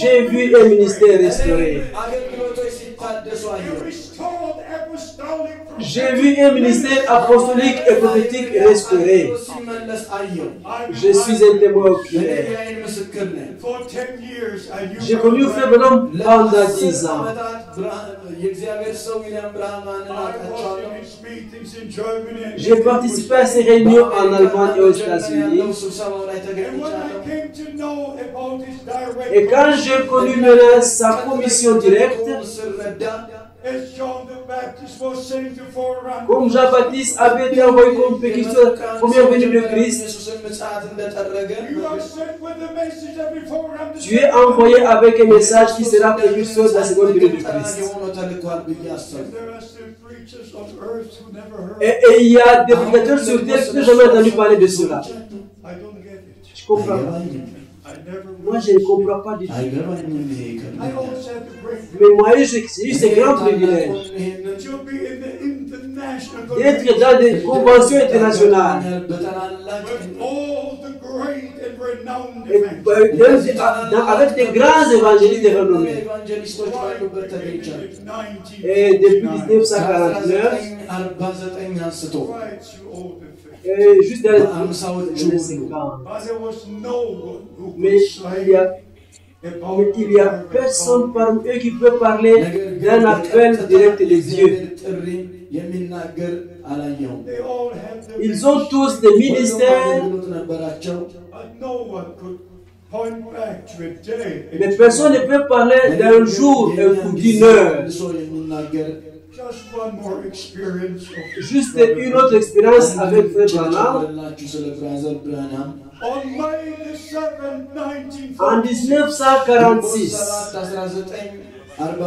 J'ai vu un ministère restauré. J'ai vu un ministère apostolique et prophétique restauré. Je suis un témoin oculaire. J'ai connu Frère Branham pendant 10 ans. J'ai participé à ces réunions en Allemagne et aux États-Unis. Et quand j'ai connu maintenant sa commission directe, comme Jean-Baptiste avait été envoyé comme pécusseur, première venue de Christ, tu es envoyé avec un message qui sera précurseur de la seconde venue de Christ. Et il y a des prédicateurs sur terre qui n'ont jamais entendu parler de cela. Je comprends pas. Moi, je ne comprends pas du tout. Mais moi, j'ai eu ce grand privilège d'être dans des conventions internationales. Avec des grands évangélistes renommés. Et depuis 1949, et juste dans les 5 ans. Mais il y a personne parmi eux qui peut parler d'un appel direct de Dieu. Ils ont tous des ministères. Mais personne ne peut parler d'un jour ou d'une heure. Juste une autre expérience avec Frère Branham. En 1946, At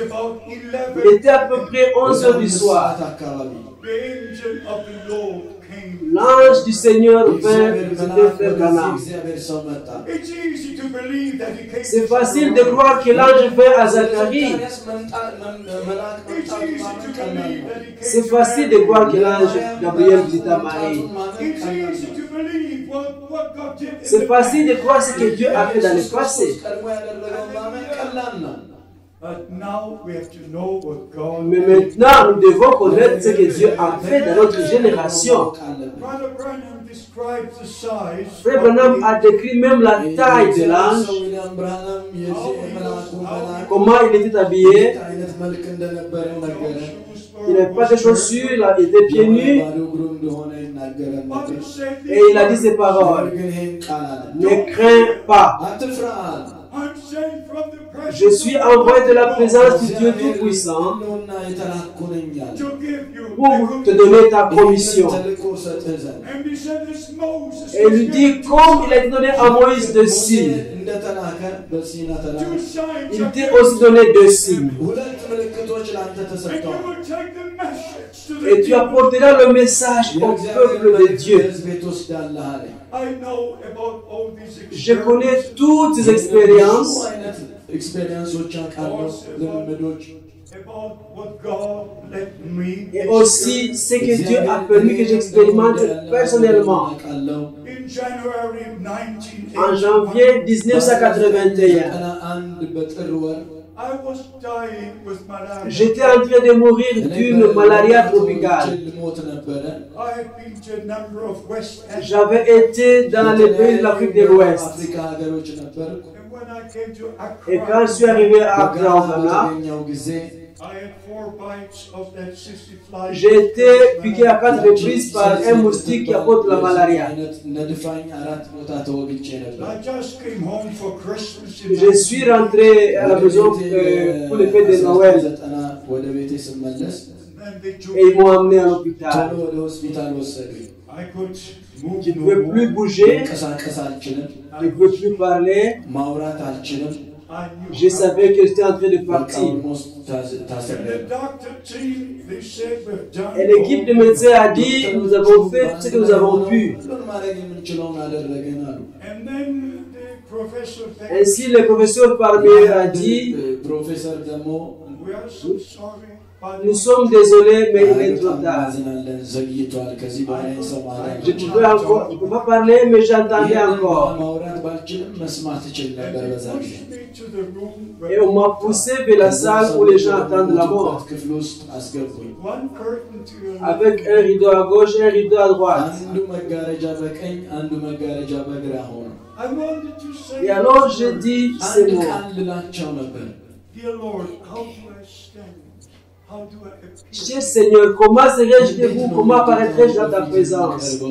about Il 11, était à peu près 11 heures du soir. the angel of the Lord came. L'ange du Seigneur vint visiter Frère Branham. It's easy to believe that he came. C'est facile de croire que l'ange vint à Zacharie. It's easy to believe that he came. C'est facile de croire que l'ange Gabriel visita Marie. It's easy to believe what God did. C'est facile de croire ce que Dieu a fait dans le passé. But now we have to know what God Mais maintenant, nous devons connaître ce que Dieu a fait dans notre génération. Brother Branham describes the size. Frère Branham a décrit même la taille de l'ange, comment il était habillé. Il n'avait pas de chaussures, il était pieds nus. Et il a dit ces paroles: ne crains pas. I'm saying from the presence Je suis envoyé de la présence du Dieu Tout-Puissant to give you. pour te donner ta commission. And he said this Moses. Et il lui dit, comme il a été donné à Moïse de signes, Two signs. il t'est aussi donné deux signes. And you will take the message to the Et tu apporteras le message au peuple de Dieu. I know about all these Je connais toutes ces expériences, about what God let me et aussi ce que Dieu a permis que j'expérimente personnellement. in January En 1981. janvier 1981, I was dying with malaria. j'étais en train de mourir d'une malaria tropicale. I had been to a number of West Africa. J'avais été dans les pays de l'Afrique de l'Ouest. And when I came to Et Accra, quand je suis arrivé à Accra, au Ghana, I had 4 bites of that 60 fly. j'ai été piqué à 4 reprises par un moustique qui apporte la malaria. I just came home for Christmas. in Je suis rentré à la maison pour les fêtes de Noël And they took et ils m'ont emmené à l'hôpital. I could move Je ne no pouvais more. plus bouger, je ne pouvais plus parler. I knew Je savais que j'étais en train de partir. And the doctor team, they said we've done Et l'équipe de médecins a dit, nous avons fait ce que nous avons pu. And then the professor said, Ainsi, le professeur Parmier a dit, we are so sorry, but nous sommes désolés, mais il est trop tard. Je ne peux pas parler, mais j'entendais encore. they pushed me to the room Et where on m'a poussé vers la salle où les gens attendent la mort. one curtain to your left. Avec un rideau à gauche et un rideau à droite. I wanted to say, Et alors j'ai dit ces mots. dear Lord, how do I stand? How do I appear? Cher Seigneur, comment serais-je debout? Comment apparaîtrais-je dans ta présence? You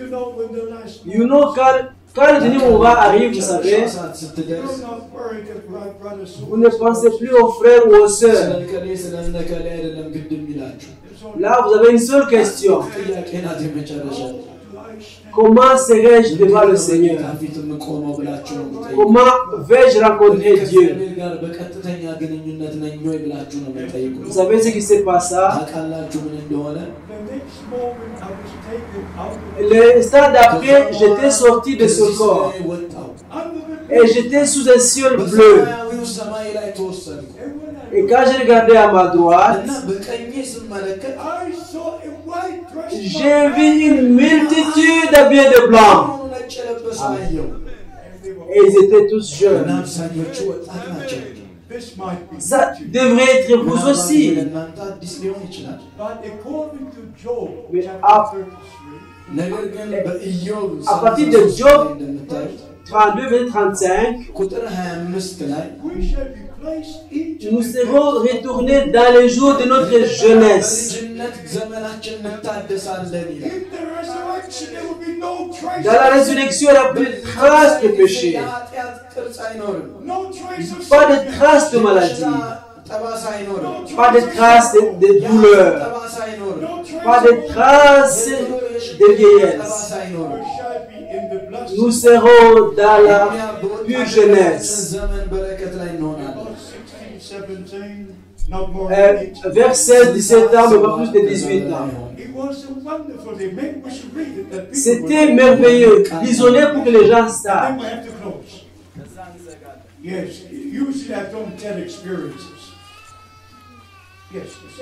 know, when the last You know, quand le dernier moment arrive, vous savez, you're not worried about brothers. vous ne pensez plus aux frères ou aux sœurs. Là, vous avez une seule question. Comment serais-je devant le Seigneur? Comment vais-je rencontrer Dieu? Vous savez ce qui s'est passé? The next moment I was taken out of L'instant d'après, j'étais sorti de ce corps. under the Et j'étais sous un ciel bleu. Et quand je regardais à ma droite, I saw a white dress. j'ai vu une multitude habillés de blanc. Et ils étaient tous jeunes. This might be. Ça devrait être vous aussi. But according to Job, Mais chapter 33, à partir de Job 32, verset 35, we shall be placed into nous the serons retournés dans les jours de notre jeunesse. In the resurrection, there will be no trace. Dans la résurrection, il n'y a plus de traces de péché, No trace of pas de traces de maladie, pas de traces de douleur, pas de traces de vieillesse. We shall be in the blessed nous serons dans la pure jeunesse. Vers 16-17 ans, mais pas plus de 18 ans. C'était merveilleux. Lisons-les pour que les gens savent.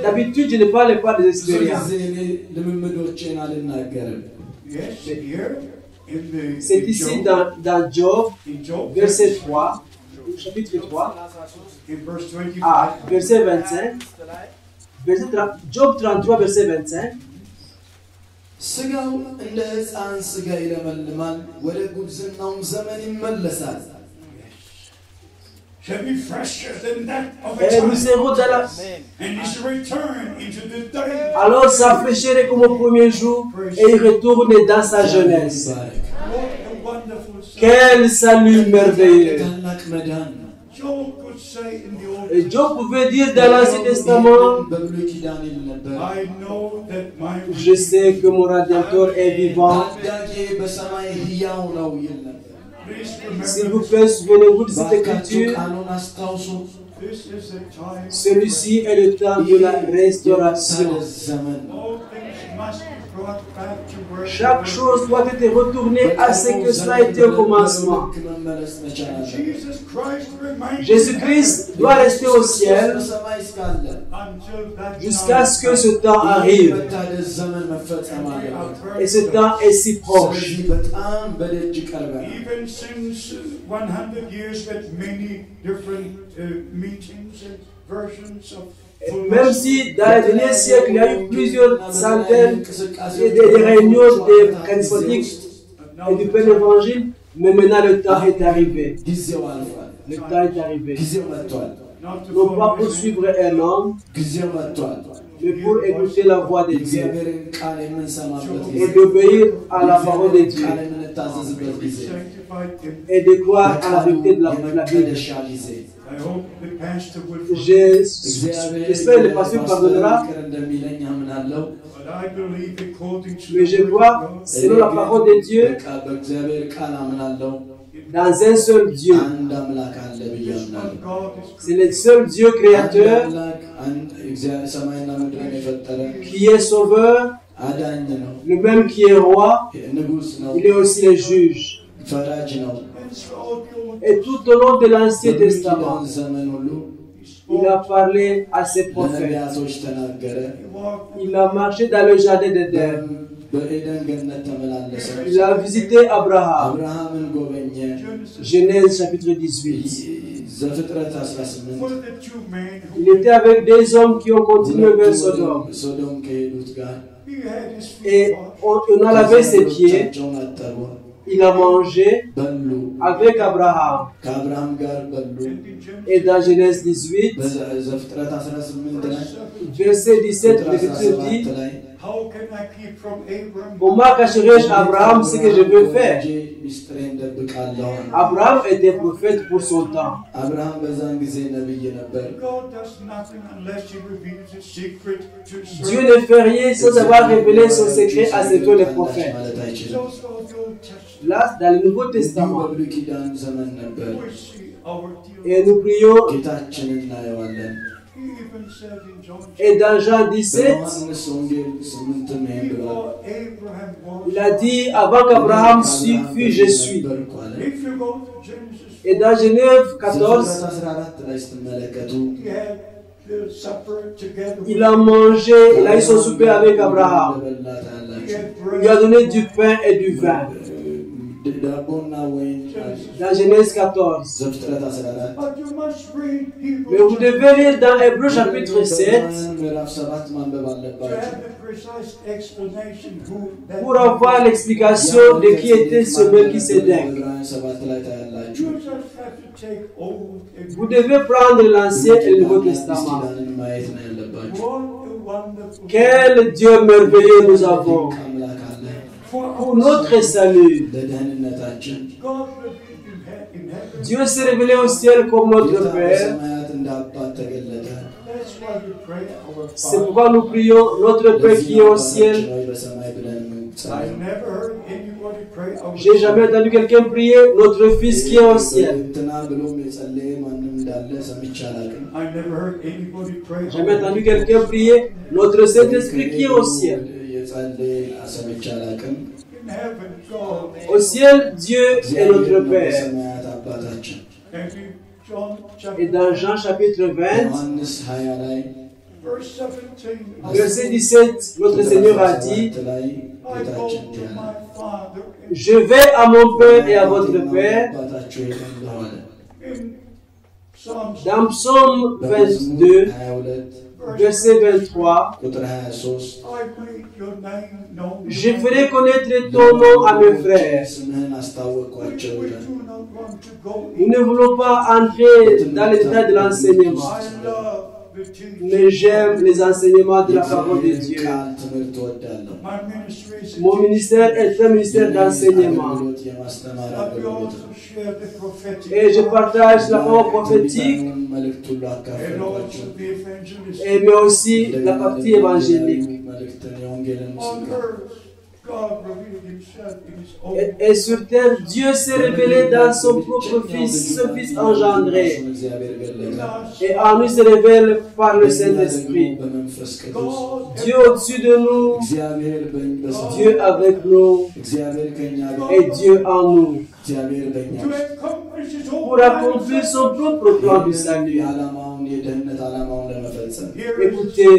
D'habitude, je ne parle pas des expériences. C'est ici dans Job, verset 3, chapitre 3, verset 25. Job 33, verset 25. Shall be fresher than that of a Et nous child. serons dans la... And his return into the day. Alors s'afraîchirait comme au premier jour et il retourne dans sa jeunesse. What a wonderful son. Quel salut merveilleux! Job could say in the Old Et Job pouvait dire dans l'Ancien Testament, I know that my je sais que mon Rédempteur est vivant. Please S'il remember vous plaît, souvenez-vous de cette écriture. this is a time Celui-ci est le temps de la restauration. all things must be brought back to where Chaque they chose doit être retournée à ce que cela a été au commencement. were. Jesus Christ remains Jésus-Christ doit rester au ciel until that jusqu'à ce que ce temps arrive. Et ce temps est si proche. even since 100 years that many different meetings and versions of Même si dans les derniers siècles, il y a eu plusieurs centaines de réunions de charismatiques et du plein évangile, mais maintenant le temps est arrivé. Le temps est arrivé. not to Non pas follow pour his suivre un homme, mais pour écouter la voix de Dieu et d'obéir à la parole de Dieu sanctified him. et de croire à la vérité de la Bible. I hope the pastor will J'espère que le pasteur pardonnera, but I believe according to mais the je word crois, of God, selon la parole de Dieu, dans un seul Dieu. one God is C'est le seul Dieu créateur qui est sauveur, le même qui est roi, il est aussi le juge. and throughout the Old Et tout au long de l'Ancien Testament, il a parlé à ses prophètes. he walked Il a marché dans le jardin d'Éden. Il a visité Abraham. Genèse chapitre 18. ዘፍጥረት 18 one of the two men who Il était avec des hommes qui ont continué vers Sodome. ሶዶም ከሄዱት ጋር he had his Et feet washed. on a lavé ses pieds. እጃቸውን አጠቡ፣ Il a mangé በሉ፣ avec Abraham. ከአብርሃም ጋር በሉ። And in Genesis Et dans Genèse 18, በዘፍጥረት 18 ላይ verset 17, l'Écriture dit, how can I keep from Abraham? comment cacherai-je à Abraham ce que je veux faire? ሚስጥሬን ደብቃለሁ። Abraham était prophète pour son temps. አብርሃም በዛን ጊዜ ነብይ ነበር። God does nothing unless he reveals his secret to Dieu serve. ne fait rien sans avoir révélé son secret à ses deux les prophètes. ማለት It's አይችልም። also the Old Testament. Là, dans le Nouveau እንዲሁ Testament, በብሉይ ኪዳን ዘመን ነበር። We see our dear et nous prions, ጌታችንን እናየዋለን። He even said in John et dans Jean 17, በዮሐንስ ወንጌል 8 ይሄን ብሏል። before Abraham was. il a dit, avant qu'Abraham fût, je suis. ነበርኩ አለ። If you go to Genesis, Et dans Genève 14, ዘፍጥረት 14 ላይ ስትመለከቱ he had the supper together. il a mangé, il a eu son souper avec Abraham. እንደበላ He ታያላችሁ። had Il lui a bread. donné du pain et du vin. ዳቦና ወይን Dans Genèse 14. ዘፍጥረት 14 But you must read Mais vous Hebrews devez lire dans Hébreux chapitre 7 ምዕራፍ 7 ማንበብ to አለባችሁ። have the precise explanation who that pour avoir l'explication de qui était ce Melchisédek. ዕብራውያን 7 ላይ ታያላችሁ። you just have to take Old and Vous devez prendre l'Ancien et le Nouveau አዲስ Testament. ኪዳንን ማየት ነው ያለባችሁ። what a wonderful Quel Dieu merveilleux nous avons አምላክ አለ for pour notre salut. ለደህንነታችን። God revealed in heaven. Dieu s'est révélé au ciel comme notre ጌታ Père. በሰማያት እንደ አባት ተገለጠ። That's why we pray our C'est Father. pourquoi nous prions notre Père qui est au ciel. ሆይ በሰማይ ብለን I የምንጸልየው። never heard anybody pray J'ai jamais entendu quelqu'un prier, notre Fils qui est au ciel. እንትና ብሎም የጸለየ ማንም እንዳለ ሰምቼ አላውቅም። I never heard anybody pray. Jamais entendu quelqu'un prier, notre Saint-Esprit qui est au ciel. የጸለየ ሰምቼ አላውቅም። In heaven, God. Au ciel, Dieu est notre Père. በሰማያት አባታችን And in John Et chapter dans Jean chapitre 20, ዮሐንስ 20 ላይ verse 17, verset 17, notre Seigneur a dit, ላይ I go ጌታችን to ያለ my Father. je vais à mon Père et à votre Père. አባታችሁ ይሆናል። In Psalms Dans Psaume 22, 22 verset 23, ቁጥር 23 I made your name known. je ferai connaître ton nom à mes frères. ስምህን አስታወቅኳቸው We ይላል። do not want to go Nous in. ne voulons pas entrer dans les détails de l'enseignement, I love the teaching. mais j'aime les enseignements de la parole de Dieu. ቃል ትምህርት እወዳለሁ። My ministry is Mon ministère est un ministère d'enseignement. አገልግሎት የማስተማር I አገልግሎት also share the prophetic Et je partage la parole prophétique, መልእክት ሁሉ and አካፈልኳቸው። also the evangelist. mais aussi la partie évangélique. መልእክትን የወንጌልን On ምስክር earth, God revealed himself in his own. Et sur terre, Dieu s'est révélé dans son propre Fils, ce Fils engendré. እግዚአብሔር ገለጠ። Et en nous se révèle par le Saint-Esprit. በመንፈስ ቅዱስ God Dieu au-dessus de nous, እግዚአብሔር በሰፊው Dieu avec nous እግዚአብሔር ከኛ ጋር et Dieu en nous. እግዚአብሔር በእኛ to ውስጥ accomplish his own Pour accomplir son propre plan du salut. የዓላማውን የደህንነት ዓላማውን ለመፈጸም Here is Écoutez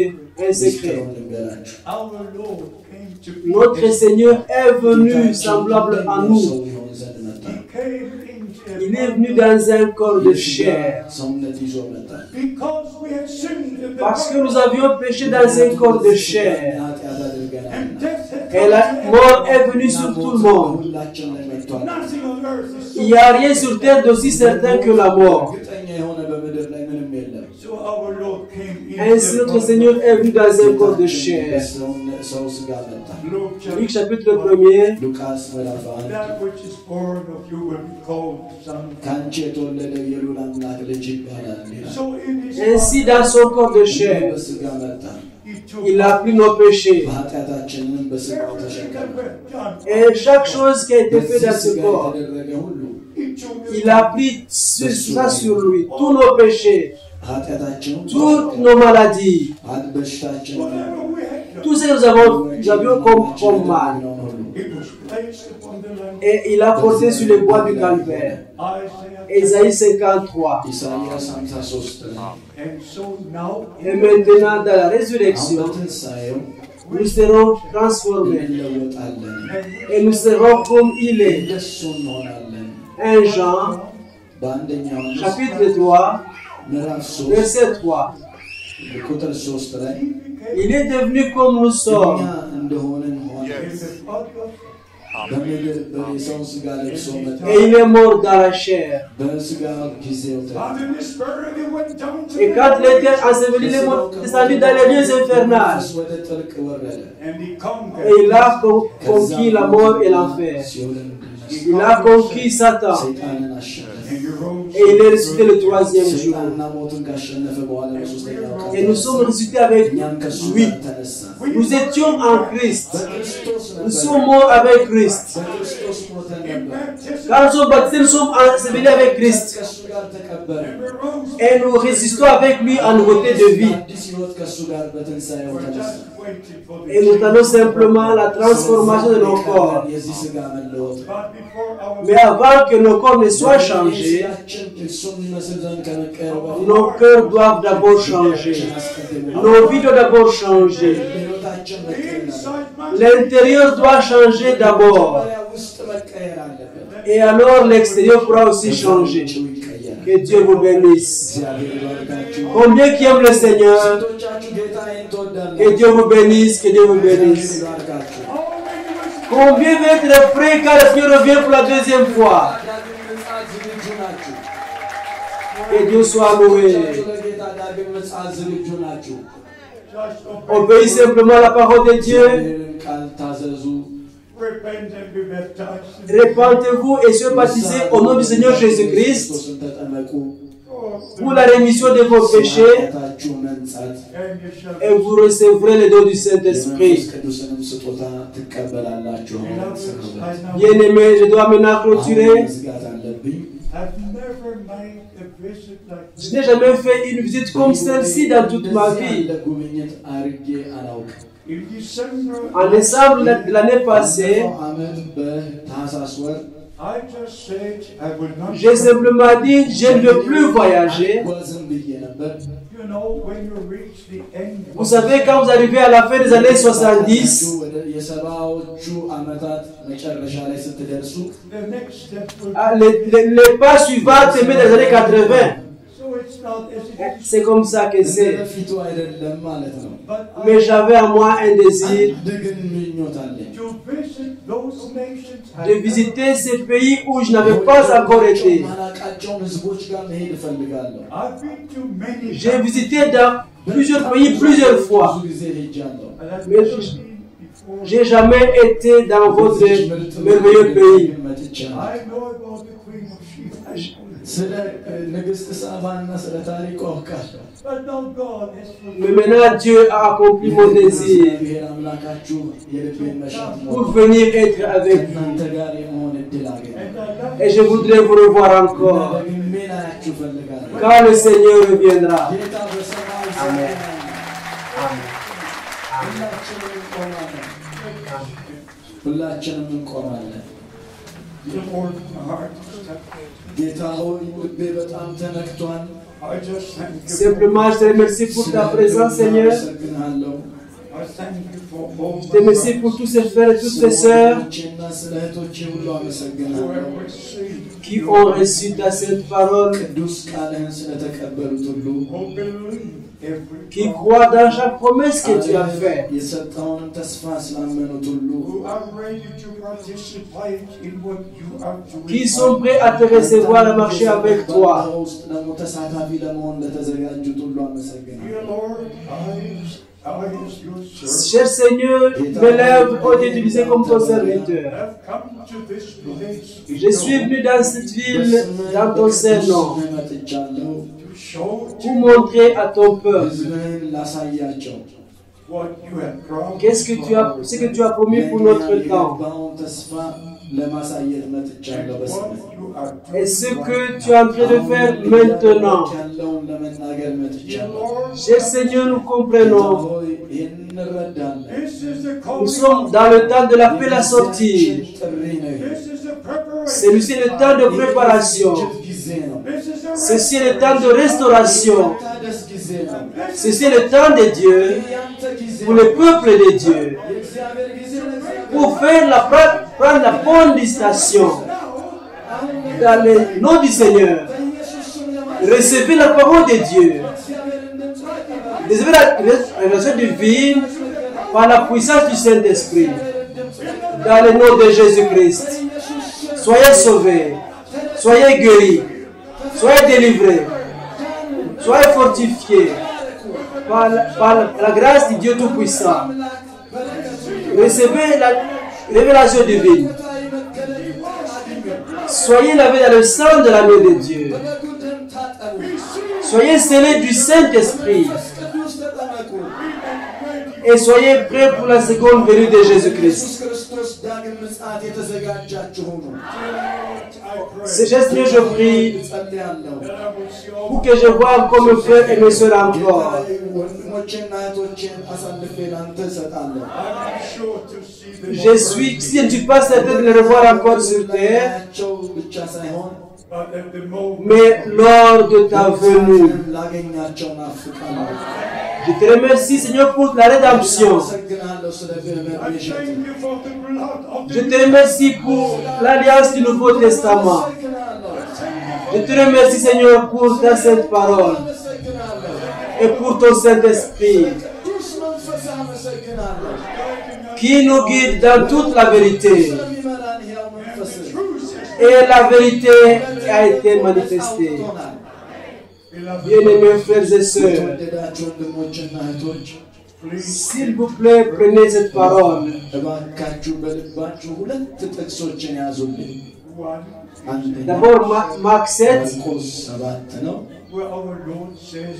un secret. ምስጢሩን ልንገራችሁ። our Lord came to be. Notre Seigneur est venu semblable à nous. ሰው ይሆን ዘንድ መጣ። He came into Il est venu dans un corps de chair. ሰውነት ይዞ መጣ። because we had sinned in the Parce que nous avions péché dans un corps de chair. ኃጢአት አድርገናል። and death had Et la come. mort est venue sur tout le monde. ሁላችን ላይ መጥቷል። Nothing on earth is Il n'y a rien sur terre d'aussi certain que la mort. እርግጠኛ የሆነ በምድር ላይ ምንም የለም። so our Lord came Ainsi, notre Seigneur est venu dans un corps de chair. ሰው ሥጋ መጣ። Luke Luc chapter chapitre 1er, ሉቃስ ምዕራፍ 1 that which is born of you will be called son. ከአንቺ የተወለደው የልዑል አምላክ ልጅ ይባላል ይላል። So in his ainsi dans son corps de chair, በሥጋ መጣ። he took il a pris nos péchés. በኃጢአታችንም በሥጋው everything ተሸከመ። that we've done. Et chaque chose qui a été faite dans ce በሥጋ corps, የተደረገ ሁሉ He took il a pris ça sur lui, tous nos péchés, ኃጢአታችንን toutes nos maladies, በሽታችንን whatever we had done. tout ce que nous avions comme mal. It was placed upon the Lamb. Et il a porté sur les bois du calvaire. Isaiah. Ésaïe 53. ኢሳይያስ 53 ላይ And so now Et maintenant, dans la አሁን résurrection, በትንሣኤው nous serons transformés እንለወጣለን፣ et nous serons comme il est. እንደሱ እንሆናለን። 1 Jean, በአንደኛው chapitre 3, ምዕራፍ 3 verset 3. ቁጥር 3 ላይ Il est devenu comme nous እኛ sommes. እንደሆንን ሆነ፣ in the body of በምድር በሰው ሥጋ ለብሶ መጣ፣ Et il est mort dans la chair. በሥጋ ጊዜው God in the spirit, he went down to Et quand il était enseveli, il est descendu dans les lieux infernales. ወደ ጥልቅ ወረደ። and he conquered. Et il a conquis la mort et l'enfer. ሲኦልን Il a conquis Satan. ሰይጣንን አሸነፈ። And you rose. Et il est ressuscité le troisième jour. ሰይጣንና ሞትን ካሸነፈ በኋላ በሦስተኛው ቀን Et nous sommes ressuscités avec እኛም ከእሱ lui. ጋር ተነሳን። Nous étions en Christ. በክርስቶስ Nous ነበር። sommes morts avec Christ. በክርስቶስ ሞተን In ነበር። baptism, Quand nous sommes baptisés, nous sommes ensevelis avec Christ. ከእሱ ጋር ተቀበርን። we rose. Et nous résistons avec lui en nouveauté de vie. አዲስ ሕይወት ከእሱ ጋር በትንሣኤው We're ተነሳ። just waiting for the Et nous attendons simplement la transformation de nos corps. የዚህ ሥጋ መለወጥ But before our Mais avant que nos corps ne soient changés, ሥጋችን እሱን ይመስል ዘንድ ከመቀየሩ በፊት nos cœurs doivent d'abord changer. Nos vies doivent d'abord changer. ሕይወታችን the መቀየር አለበት። inside man, L'intérieur doit changer d'abord. መጀመሪያ ውስጥ መቀየር አለበት። Et alors l'extérieur pourra aussi changer. ውጭው ይቀየራል። Que Dieu vous bénisse. እግዚአብሔር ይባርካችሁ። Combien qui aiment le Seigneur? ስንቶቻችሁ ጌታዬን ትወዳላችሁ? Que Dieu vous bénisse, que Dieu vous እግዚአብሔር bénisse. ይባርካችሁ። Combien va être prêts quand le Seigneur revient pour la deuxième fois? ዳግም ምጽአት ዝግጁ ናችሁ? Que Dieu soit loué. ለጌታ ዳግም ምጽአት ዝግጁ ናችሁ? just obey, Obéissez simplement à la parole de Dieu. እግዚአብሔርን ቃል ታዘዙ። repent and be baptized. Répandez-vous et soyez baptisés au nom du Seigneur Jésus-Christ. ክርስቶስን ተጠመቁ። Oh, pour la rémission de vos péchés ኃጢአታችሁ መንጻት and you shall et vous recevrez le don du Saint-Esprit. መንፈስ ቅዱስንም ስጦታ ትቀበላላችሁ። Bien-aimés, je dois maintenant clôturer. መዝጋት አለብኝ። I've never made a visit like Je this. n'ai jamais fait une visite comme celle-ci dans toute ma vie. ለጉብኝት አድርጌ አላውቅም። In December, En décembre de l'année passée, ባለፈው ዓመት በታህሳስ ወር I just said I will not. j'ai simplement dit je ne veux plus voyager. ጓዝም ብዬ ነበር። You know, when you reach the end, Vous savez, quand vous arrivez à la fin des années 70, ወደ የሰባዎቹ ዓመታት መጨረሻ ላይ ስትደርሱ the next step will les pas suivants mais des années 80. so it's not as it is. C'est comme ça que c'est. በፊቱ አይደለም ማለት ነው። But Mais j'avais en moi un désir አንድ ግን ምኞት አለኝ። to visit those nations de visiter ces pays où je n'avais pas encore été. ማላቃቸውን ህዝቦች ጋር መሄድ እፈልጋለሁ። I've been to many J'ai visité dans plusieurs pays plusieurs fois. ብዙ ጊዜ ሄጃለሁ። and I've Mais never been before. j'ai jamais été dans votre merveilleux pays. መጥቻለሁ። I know about the Queen of Sheba. ስለ ንግስት ሳባና ስለ ታሪኩ አውቃለሁ። But now God has Mais forgiven. maintenant Dieu a accompli mon désir እግዚአብሔር አምላካችሁ የልቤን መሻት ነው። pour venir être avec vous. ከእናንተ ጋር የመሆን እድል አገኘ። And I love Et je voudrais vous revoir encore ደግሜ ላያችሁ እፈልጋለሁ። quand le Seigneur reviendra. ጌታ በሰማይ አሜን። ሁላችንም እንቆማለን። ሁላችንም እንቆማለን። the Lord, my heart is touched. ጌታ ሆይ ልቤ በጣም ተነክቷል። I just thank you. Simplement, je te remercie pour ta présence, Seigneur. አመሰግንሃለሁ። I thank you for all Je te remercie pour tous ces frères et toutes ces sœurs ወንድሞቼና ስለ እህቶቼ ሁሉ who አመሰግንሃለሁ። have received, qui ont reçu ta sainte parole, ቅዱስ ቃልህን ስለተቀበሉት ሁሉ who believe every qui promise, croient dans chaque promesse que tu as faite. የሰጠውንም ተስፋ ስላመኑት ሁሉ who are ready to participate in what you are doing. Qui sont prêts à te recevoir et marcher avec toi. ውስጥ ደግሞ ተሳታፊ ለመሆን ለተዘጋጁት ሁሉ አመሰግናለሁ። Dear Lord, I as your servant Cher Seigneur, mes lèvres ont été utilisées comme ton serviteur. have come to this place Je suis venu dans cette ville, dans ton saint nom, መጥቻለሁ። to show pour montrer à ton peuple ሕዝብህን ላሳያቸው what you have promised. ce que tu as promis pour notre temps. የገባውን ተስፋ ለማሳየት መጥቻለሁ። And በስምህ what you are Et doing. ce que tu es en train de faire maintenant. ያለውን ለመናገር Dear መጥቻለሁ። Lord, Cher Seigneur, nous comprenons. ሆይ ይህን እንረዳለን። this is the Nous calling. sommes dans le temps de l'appel à sortir. ጥሪ ነው። This is the preparation. Celui-ci est le temps de préparation. ጊዜ ነው። This is the Ceci est le temps de restauration. ታደስ ጊዜ ነው። Ceci est le temps de Dieu ያንተ ጊዜ pour le peuple de Dieu. የእግዚአብሔር ጊዜ ለእግዚአብሔር Pour faire prendre la bonne distinction dans le nom du Seigneur. በኢየሱስ ስም ለማለት Recevez la parole de Dieu. እግዚአብሔርን ድምፅ ተቀበል። Recevez la révélation divine par la puissance du Saint-Esprit. Dans le nom de Jésus-Christ. Soyez sauvés. Soyez guéris. Soyez délivrés. Soyez fortifiés par la grâce de Dieu Tout-Puissant. Recevez la révélation divine. Soyez lavés dans le sang de l'agneau de Dieu. Soyez scellés du Saint-Esprit. Et soyez prêts pour la seconde venue de Jésus-Christ. ክርስቶስ ዳግም ምጽአት የተዘጋጃችሁ ሁኑ። Seigneur, je prie ጸልያለሁ። pour que je voie comme mes frères et mes soeurs encore. ወንድሞቼና እህቶቼን አሳልፌ ላንተ እሰጣለሁ። I'm sure to see the Je suis, si je ne suis pas certain de les revoir encore sur terre, ላያቸው ብቻ ሳይሆን but at the moment mais lors de ta venue. ላገኛቸው ናፍቃለሁ። Je te remercie, Seigneur, pour la rédemption. አመሰግናለሁ ስለ ብህነት I ምሽት። thank you for the blood of Je the te remercie pour l'alliance du Nouveau Testament. Je te remercie, Seigneur, pour ta sainte parole et pour ton Saint-Esprit ቅዱስ መንፈስ አመሰግናለሁ። qui nous guide dans toute la vérité. ስለሚመራን ሕያው መንፈስ Et la vérité a été manifestée. beloved. Bien-aimés frères et sœurs, የተወደዳችሁ ወንድሞችና እህቶች s'il vous plaît, prenez cette parole. እባካችሁ በልባችሁ ሁለት ጥቅሶችን ያዙልኝ። One, አንደኛ D'abord, Marc 7, ማርቆስ 7 ነው። where our Lord says,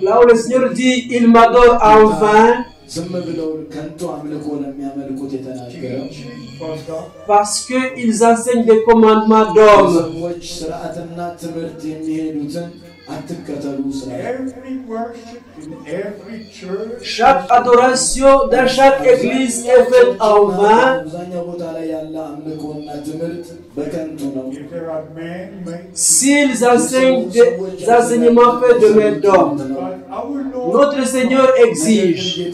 Là où le Seigneur dit, il m'adore en vain, parce qu'ils enseignent des commandements d'hommes. Chaque adoration dans chaque église est faite en vain. S'ils enseignent des enseignements faits de main d'homme, notre Seigneur exige,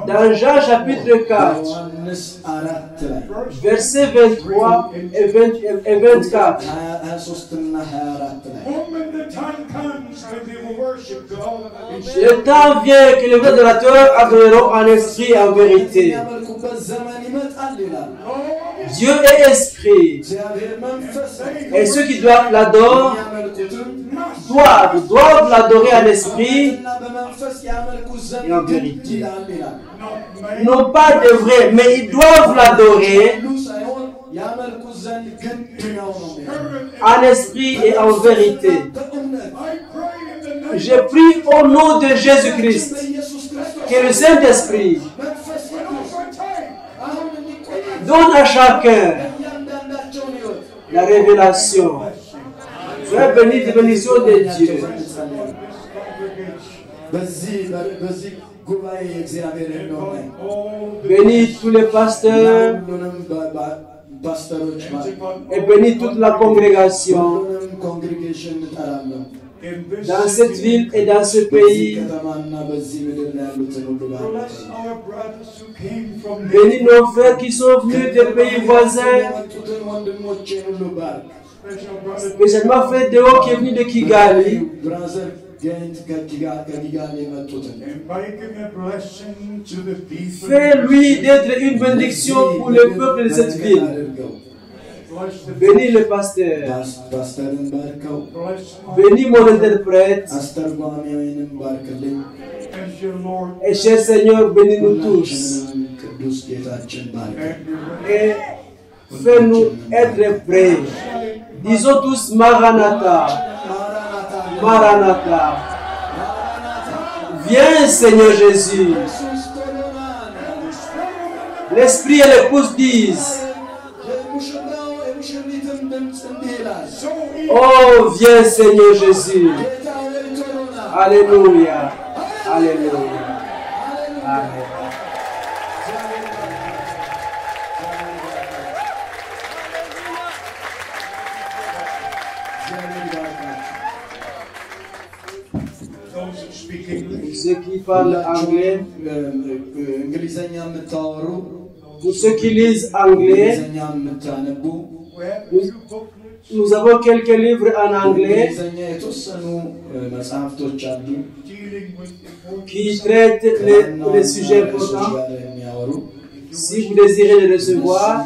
dans Jean chapitre 4, versets 23 et 24, le temps vient que les adorateurs adoreront en esprit et en vérité. Dieu est esprit. Et ceux qui doivent l'adorer doivent l'adorer en esprit et en vérité. Non pas de vrai, mais ils doivent l'adorer en esprit et en vérité. Je prie au nom de Jésus-Christ que le Saint-Esprit donne à chacun la révélation. Sois béni de bénédiction de Dieu. Bénis tous les pasteurs et bénis toute la congrégation dans cette ville et dans ce pays. Bénis nos frères qui sont venus des pays voisins, spécialement frère Déo qui est venu de Kigali. Fais-lui d'être une bénédiction pour le peuple de cette ville. Bénis le pasteur. Bénis mon interprète. Et cher Seigneur, bénis-nous tous. Et fais-nous être prêts. Disons tous Maranatha. Maranatha. Viens Seigneur Jésus. L'Esprit et l'épouse disent, oh, viens Seigneur Jésus. Alléluia. Alléluia. Amen. Ceux qui parlent anglais, pour ceux qui lisent anglais, nous avons quelques livres en anglais qui traitent les sujets importants. Si vous désirez les recevoir,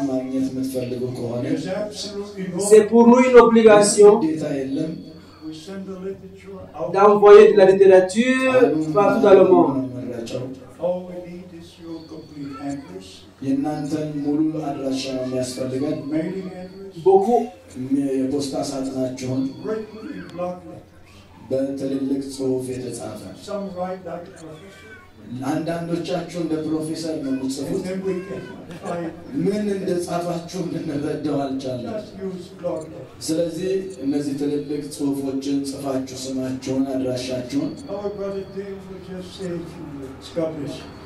c'est pour nous une obligation d'envoyer de la littérature partout dans le monde. Beaucoup አንዳንዶቻችሁ እንደ ፕሮፌሰር ነው የምትጽፉት ምን እንደጻፋችሁ ልንረዳው አልቻለም ስለዚህ እነዚህ ትልልቅ ጽሁፎችን ጽፋችሁ ስማችሁን አድራሻችሁን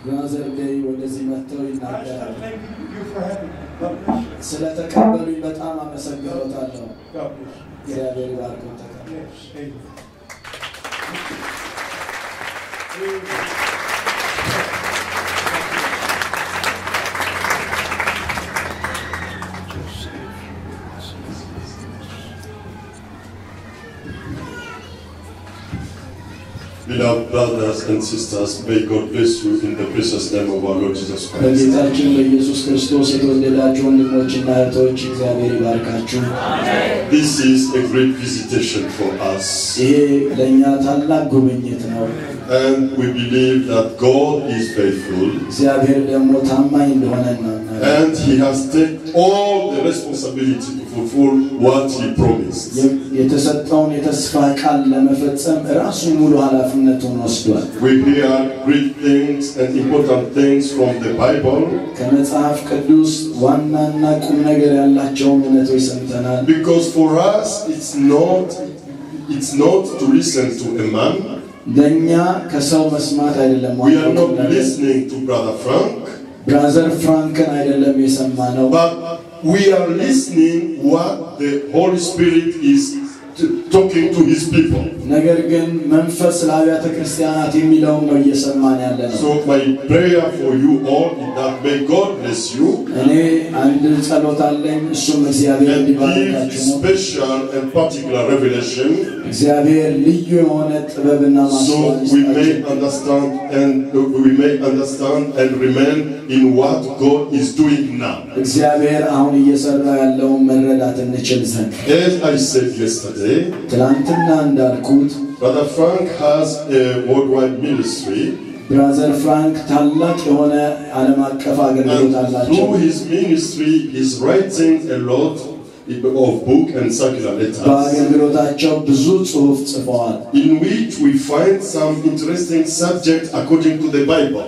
ብራዘር ዴይ ወደዚህ መጥተው ይናገራሉ ስለተቀበሉኝ በጣም አመሰግናለሁ እግዚአብሔር ይባርካችሁ Beloved brothers and sisters, may God bless you in the precious name of our Lord Jesus Christ. በጌታችን በኢየሱስ ክርስቶስ የተወደዳችሁ ወንድሞችና እህቶች እግዚአብሔር ይባርካችሁ። This is a great visitation for us. ይሄ ለኛ ታላቅ ጉብኝት ነው። And we believe that God is faithful. እግዚአብሔር ደግሞ ታማኝ እንደሆነ እናምናለን። And He has all the responsibility to fulfill what he promised. We hear great things and important things from the Bible. Because for us, it's not to listen to a man. We are not listening to Brother Frank. But we are listening what the Holy Spirit is talking to his people. So my prayer for you all is that may God bless you and give special and particular revelation so we may understand and remain in what God is doing now. As I said yesterday, Brother Frank has a worldwide ministry. And through his ministry, he's writing a lot of book and circular letters, in which we find some interesting subjects according to the Bible.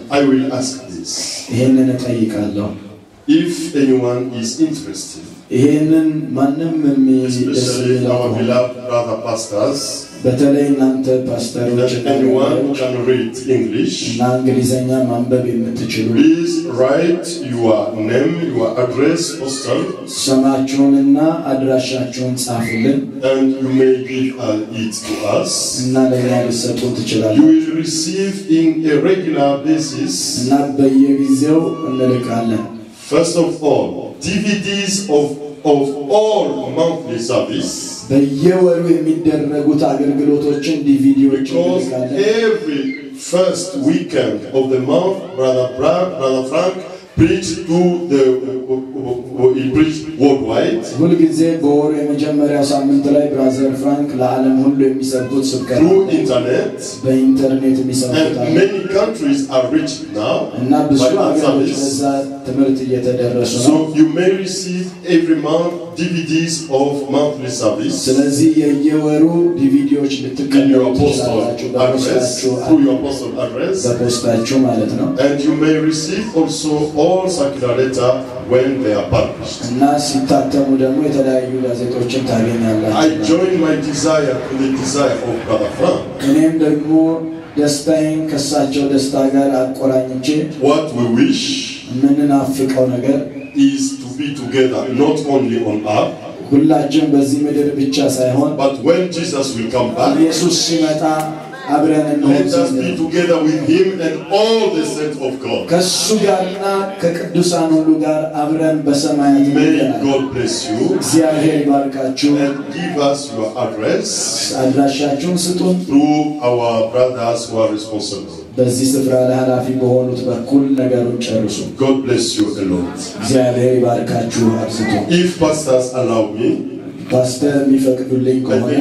I will ask this. If anyone is interested, especially our beloved brother pastors, that anyone who can read English, please write your name, your address, postal, and you may give it to us. You will receive in a regular basis, first of all, DVDs of all monthly service. Because every first weekend of the month, Brother Frank preached to the he preached worldwide. Through internet. And many countries are reached now by that service. So you may receive every month DVDs of monthly service in your postal address, through your postal address, and you may receive also all circular letter when they are published. I join my desire to the desire of Brother Frank. What we wish is to be together, not only on earth, but when Jesus will come back, let us be together with him and all the saints of God. May God bless you and give us your address through our brothers who are responsible. God bless you a lot. If pastors allow me, I think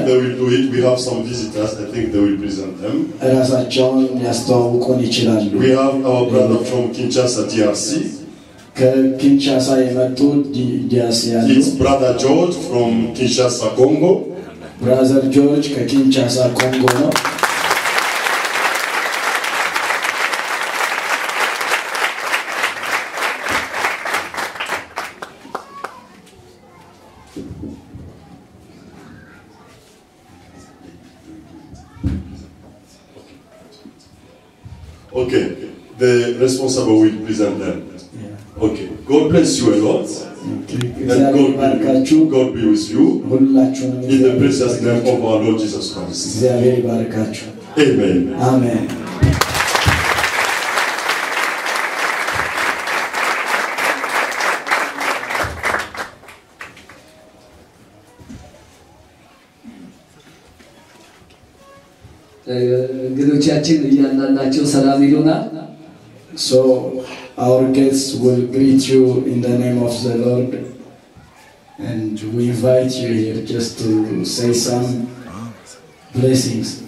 they will do it. We have some visitors. I think they will present them. We have our brother from Kinshasa, DRC. It's Brother George from Kinshasa, Congo. Brother George, Kinshasa, Congo. Okay, the responsible will present them. Okay, God bless you a lot. And God be with you. In the precious name of our Lord Jesus Christ. Amen. Amen. So our guests will greet you in the name of the Lord, and we invite you here just to say some blessings.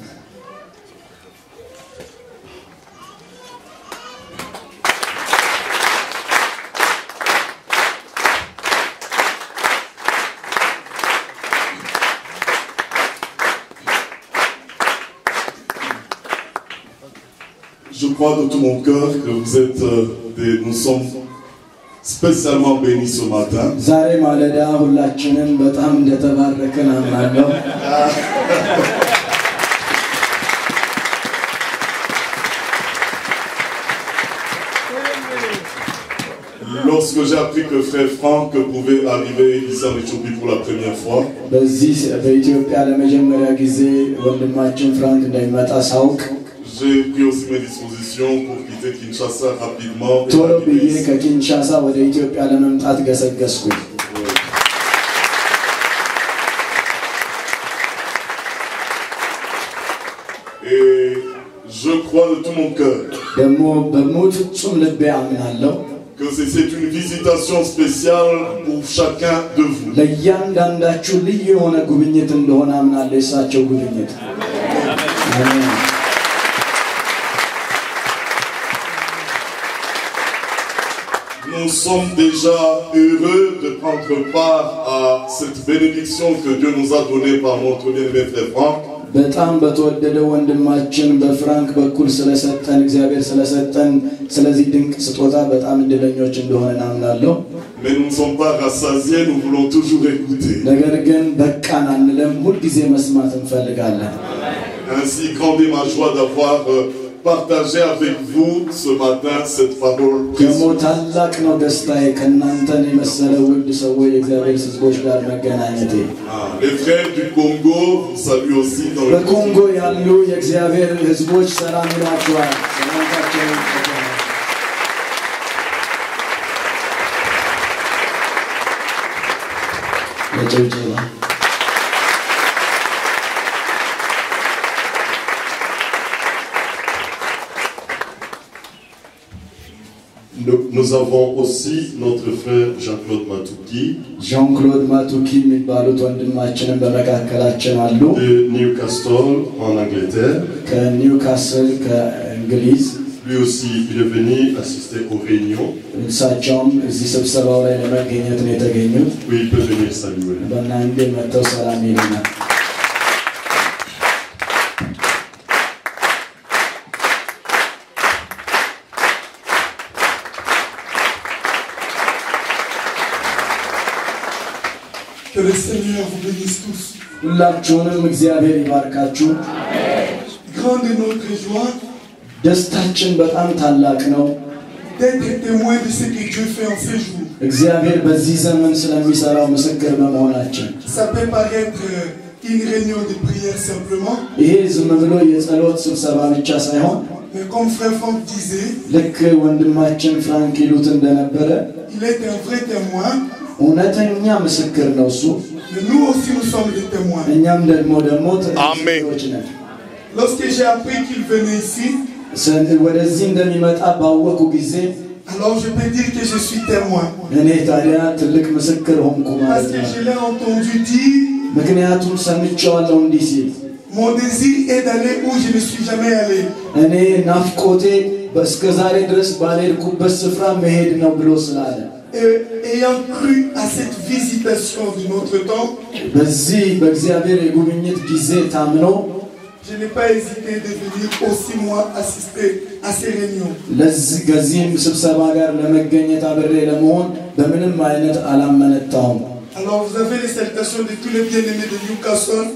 Je crois de tout mon cœur que vous êtes nous sommes spécialement bénis ce matin. Lorsque j'ai appris que frère Franck pouvait arriver ici en Éthiopie pour la première fois, j'ai pris aussi mes dispositions pour quitter Kinshasa rapidement. Et je crois de tout mon cœur que c'est une visitation spéciale pour chacun de vous. Amen. Nous sommes déjà heureux de prendre part à cette bénédiction que Dieu nous a donnée par notre bien-aimé frère Franck. Mais nous ne sommes pas rassasiés, nous voulons toujours écouter. Ainsi, grande est ma joie d'avoir partagé avec vous ce matin cette parole précieuse. Les frères du Congo vous saluent aussi dans le Congo. Nous avons aussi notre frère Jean-Claude Matouki de Newcastle en Angleterre. Lui aussi, il est venu assister aux réunions. Oui, il peut venir saluer. Que le Seigneur vous bénisse tous. Grande est notre joie d'être témoin de ce que Dieu fait en ces jours. Ça peut paraître une réunion de prière simplement. Mais comme frère Franck disait, il est un vrai témoin. Mais nous aussi nous sommes des témoins. Amen. Lorsque j'ai appris qu'il venait ici, alors je peux dire que je suis témoin. Parce que je l'ai entendu dire, mon désir est d'aller où je ne suis jamais allé. Ayant cru à cette visitation de notre temps, je n'ai pas hésité de venir aussi moi assister à ces réunions. Alors vous avez les salutations de tous les bien-aimés de Newcastle.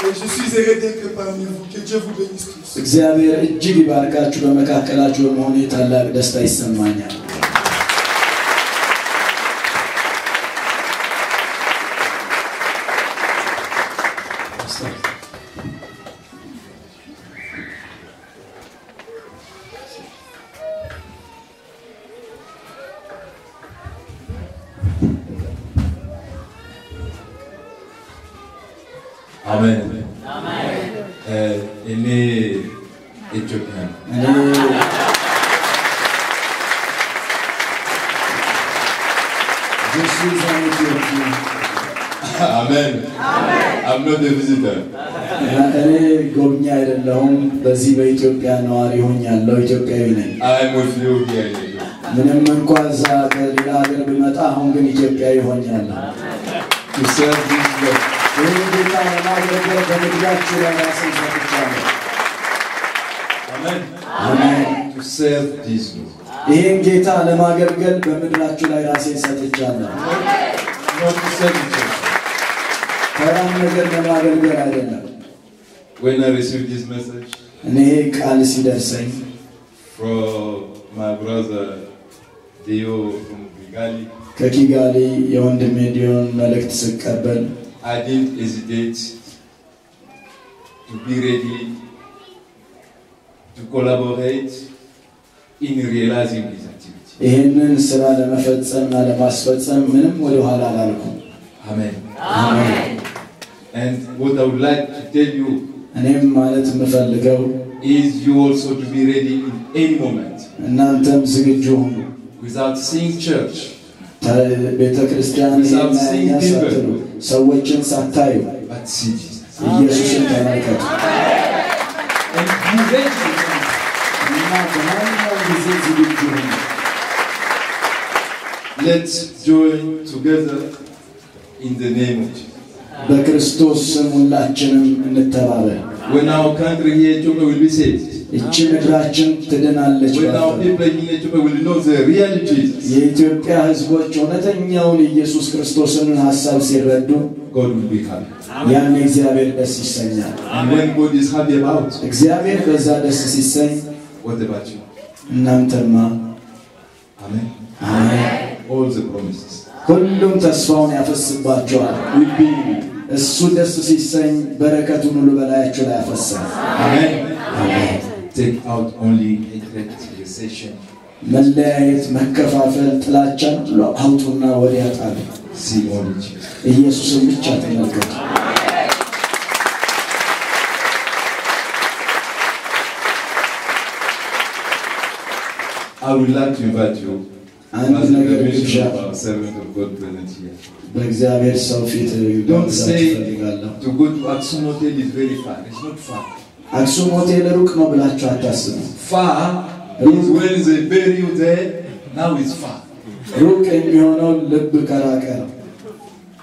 Et je suis heureux d'être parmi vous. Que Dieu vous bénisse tous. Amen. Aimé Éthiopien. Je suis un Éthiopien. Amen. I'm not a visitor. I'm with I am with you here in Ethiopia. ምንም እንኳን እዛ ከሌላ ሀገር ብመጣ አሁን ግን ኢትዮጵያዊ ሆኛለሁ። To serve this Lord. ይህን ጌታ ለማገልገል በምድራችሁ ላይ ራሴን ሰጥቻለሁ። Amen. አሜን። To serve this Lord. ይህን ጌታ ለማገልገል በምድራችሁ ላይ ራሴን ሰጥቻለሁ። Not to serve each other. ተራም ነገር ለማገልገል አይደለም። When I received this message እኔ ቃል ሲደርሰኝ from my brother Dio from Kigali, ከኪጋሊ የወንድሜ ዲዮን መልእክት ስቀበል I didn't hesitate to be ready to collaborate in realizing this activity. ይህንን ስራ ለመፈጸምና ለማስፈጸም ምንም ወደ ኋላ አላልኩም። Amen. አሜን። And what I would like to tell you እኔም ማለት የምፈልገው is you also to be ready in any moment. እናንተም ዝግጁ ሁኑ። Without seeing church, ቤተ ክርስቲያን ሳትሉ ሰዎችን ሳታዩ but see Jesus. ኢየሱስን ተመልከቱ። And be ready. እና በማንኛውም ጊዜ ዝግጁ ሁኑ። Let's join together in the name of Jesus. በክርስቶስ ስም ሁላችንም እንተባበር። When our country here, Ethiopia, will be saved. እቺ ምድራችን ትድናለች። When our people in Ethiopia will know the real Jesus, የኢትዮጵያ ሕዝቦች እውነተኛውን ኢየሱስ ክርስቶስን ሐሳብ ሲረዱ God will be happy. ያን እግዚአብሔር ደስ ይሰኛል። And when God is happy about, እግዚአብሔር በዛ ደስ ሲሰኝ what about you? እናንተማ Amen. አሜን። All the promises ሁሉም ተስፋውን ያፈስባቸዋል። will be. እሱ ደስ ሲሰኝ በረከቱን ሁሉ በላያችሁ ላይ ያፈሳል። Amen. አሜን። Take out only hatred, recession. መለያየት፣ መከፋፈል፣ ጥላቻን ሁሉ አውጡና ወዲያ ጣሉ። See only Jesus. ኢየሱስን ብቻ ተመልከቱ። I would like to invite you አንድ as a ነገር ግብዣ commission of our servant of God present here. በእግዚአብሔር ሰው ፊት Don't say ፈልጋለሁ። to go to Aksum Hotel is very far. It's not far. አክሱም ሆቴል ሩቅ ነው ብላችሁ አታስቡ። Far is when they bury you there. Now it's far. ሩቅ የሚሆነው ልብ ከራቀ ነው።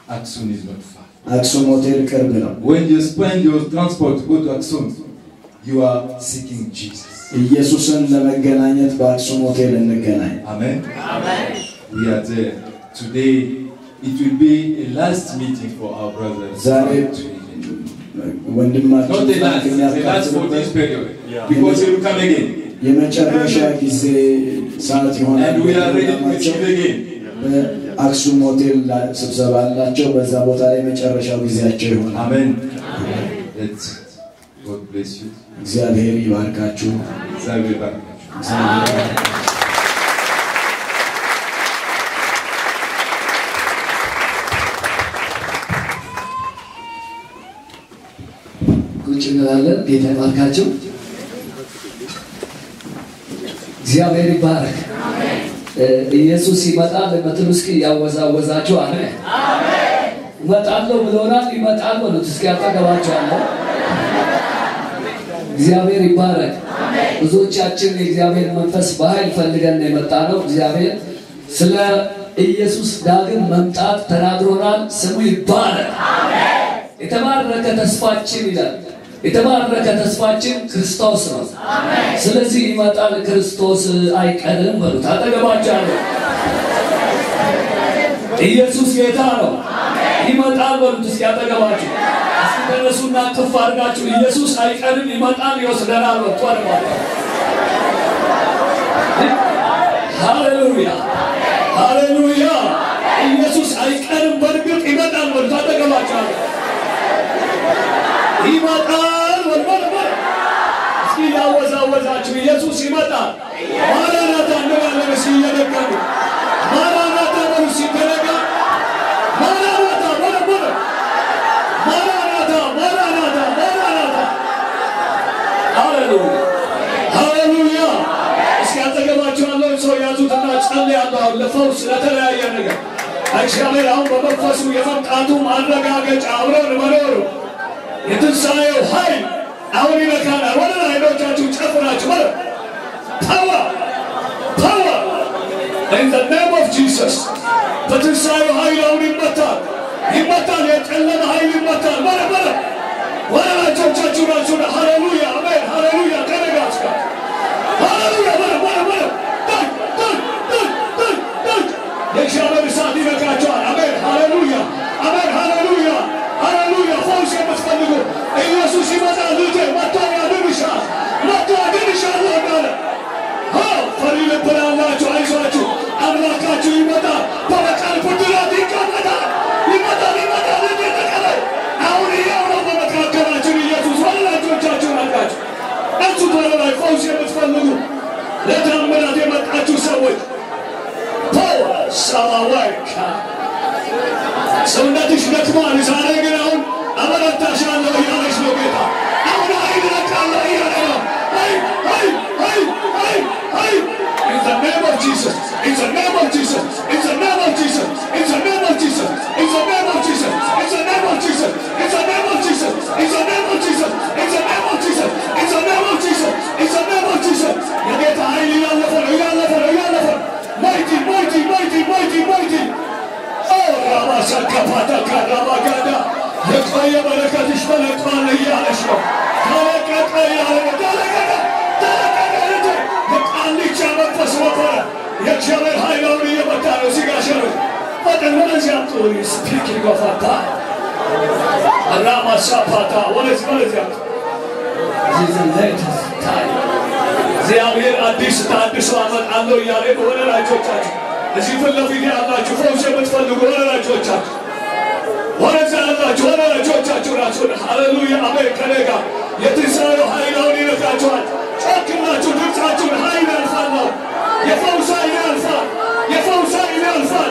Aksum is not far. አክሱም ሆቴል ቅርብ ነው። When you spend your transport to go to Aksum, you are seeking Jesus. ኢየሱስን ለመገናኘት በአክሱም ሆቴል እንገናኝ። Amen. Amen. We are there today. It will be a last meeting for our brothers. ዛሬ ወንድማችን Not the last for this period. Because he will come again. የመጨረሻ ጊዜ ሰዓት ይሆናል። And we are ready to receive again. በአክሱም ሆቴል ስብሰባ አላቸው። በዛ ቦታ ላይ መጨረሻው ጊዜያቸው ይሆናል። Amen. Let's God bless you. እግዚአብሔር ይባርካችሁ። እግዚአብሔር ይባርካችሁ። ቁጭ እንላለን። ጌታ ይባርካችሁ። እግዚአብሔር ይባረክ። ኢየሱስ ይመጣል ለምትሉ እስኪ ያወዛወዛችሁ አሜን። እመጣለሁ ብሎናል። ይመጣል በሉት እስኪ አጠገባችሁ አለ። እግዚአብሔር ይባረክ። ብዙዎቻችን የእግዚአብሔር መንፈስ በኃይል ፈልገን የመጣ ነው። እግዚአብሔር ስለ ኢየሱስ ዳግም መምጣት ተናግሮናል። ስሙ ይባረክ። የተባረከ ተስፋችን ይላል። የተባረከ ተስፋችን ክርስቶስ ነው። ስለዚህ ይመጣል። ክርስቶስ አይቀርም በሉት አጠገባችሁ አለ። ኢየሱስ ጌታ ነው። ይመጣል በሉት እስኪ አጠገባችሁ። እስኪ ተነሱና ከፍ አድርጋችሁ ኢየሱስ አይቀርም ይመጣል ይወስደናል በሉት አጠገባችሁ። ሃሌሉያ ሃሌሉያ። ኢየሱስ አይቀርም በእርግጥ ይመጣል በሉት አጠገባችሁ አለ። ይመጣል ወልወል እስኪ ያወዛወዛችሁ ኢየሱስ ይመጣል። ማራናታ እንደማለት እስኪ እየደገሙ ማራናታ በሉ ሲተረጋ ማራናታ ወልወል ማራናታ ማራናታ ማራናታ። ሃሌሉያ ሃሌሉያ። እስኪ አጠገባችሁ ያለውን ሰው ያዙትና ጸልያለሁ ለፈውስ ለተለያየ ነገር እግዚአብሔር አሁን በመንፈሱ የመምጣቱ ማረጋገጫ አብረን መኖሩ የትንሣኤው ኃይል አሁን ይመካናል። ወደ አይኖቻችሁ ጨፍናችሁ ማለት ፓወር ፓወር In the name of Jesus. በትንሣኤው ኃይል አሁን ይመታል ይመታል የጨለመ ኃይል ይመታል በረ ወላጆቻችሁ ናችሁ ሃሌሉያ አሜን ሃሌሉያ ከነጋስ ጋር ሃሌሉያ በረ የእግዚአብሔር እሳት ይነካቸዋል አሜን ሃሌሉያ አሜን ሃሌሉያ ሃሌሉያ ፈውስ የምትፈልጉ ኢየሱስ ይመጣል ልጄ መጥቶ ያድንሻል መጥቶ ያድንሻል እንዳለ ፈሪ ልብላላችሁ አይዟችሁ አምላካችሁ ይመጣል በበቀል ብድራት ይቀመጣል ይመጣል ይመጣል አሁን ያው ነው በመካከላችን ኢየሱስ ወላጆቻችሁ ናችሁ አንቺ ተረላይ ፈውስ የምትፈልጉ ለታምራት የመጣችሁ ሰዎች ሰማዋይካ ሰውነትሽ ደክሟል ዛሬ ግን አሁን አበረታሻለሁ እያለሽ ነው ጌታ አሁን ኃይል ለቃለሁ እያለ ነው In the name of Jesus, in the name of Jesus, in the name of Jesus, in the name of Jesus, in the name of Jesus, in the name of Jesus, in the name of Jesus, in the name of Jesus, in the name of Jesus, in the name of Jesus, in the name of Jesus. You get the highly yalafa. Mighty. Oh, Ramasakapata Karamagada. Yakaya Barakatish Balakman Yalashno. Kalakaya Yakshare Hailoni Yamataro Sigasharo. But then what is up to you speaking of a time? Rama Sapata, what is that? This is the latest time. They are here at this time, this one, and no Yare, what are I to touch? As you feel loving Allah, you fall seven for the what are I to touch? What is Allah, what are I to touch? Hallelujah, Amen, Kanega. Yet is all Hailoni in the Kachuan. Talking about to do such a high and follow. You found sign alpha. You found sign alpha.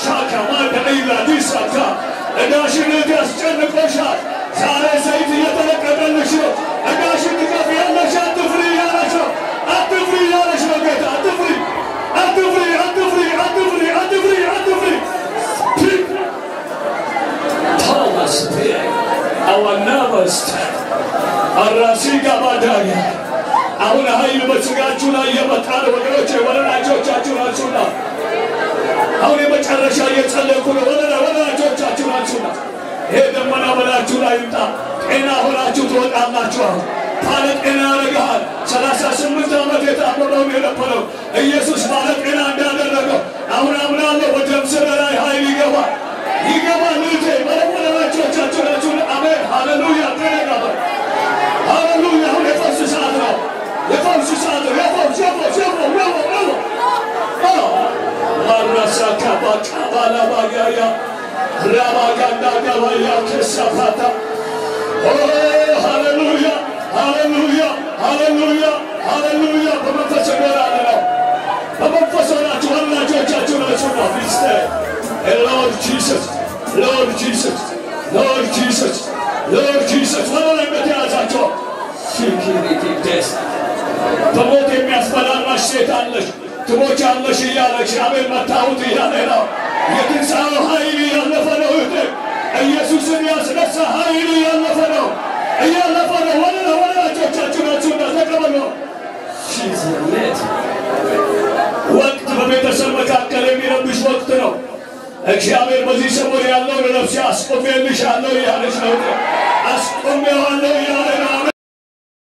Shaka Manda Ila Disaka. And now she will just turn the shot. Zara says you have to cut on the show. And now she will be on the shot to free Yalasho. At the free Yalasho, get at the free. At the free. Thomas Pierre. Our nervous step. Arasiga Badaya. Our high Batugachuna Yamatana, Wagoche, Wanajochachuna Suna. How many Charasha yet and the Wanajochachuna Suna? Head the Manavana Tulaita, and our Chutu and Natural. Pilot in our God, Salasa Sumutama Geta, Polo, and Jesus Pilot in our Dada. Our Amrano, but I'm saying I highly go up. He gave a new day, but I want to Amen. Hallelujah. Hallelujah. The first is Adra. Marasaka Bakabala Bagaya. Ramaganda Gavaya Kesapata. Oh, hallelujah. Professor Gorano. Professor Natuana Chachuna. And Lord Jesus. What am I going to do? Security test. Promote me as Madame Shetanlish. To watch on the Shiala, Shabin Matauti, Yanela. Yet it's our highly on the Fano. And Jesus and yes, that's a highly on the Fano. And Yalafano, one she's lit. What the better Samaka Kalemina Bishwatano. እግዚአብሔር በዚህ ሰሞን ያለው ለነፍስ አስቆሜልሻለሁ ያለሽ ነው አስቆሜ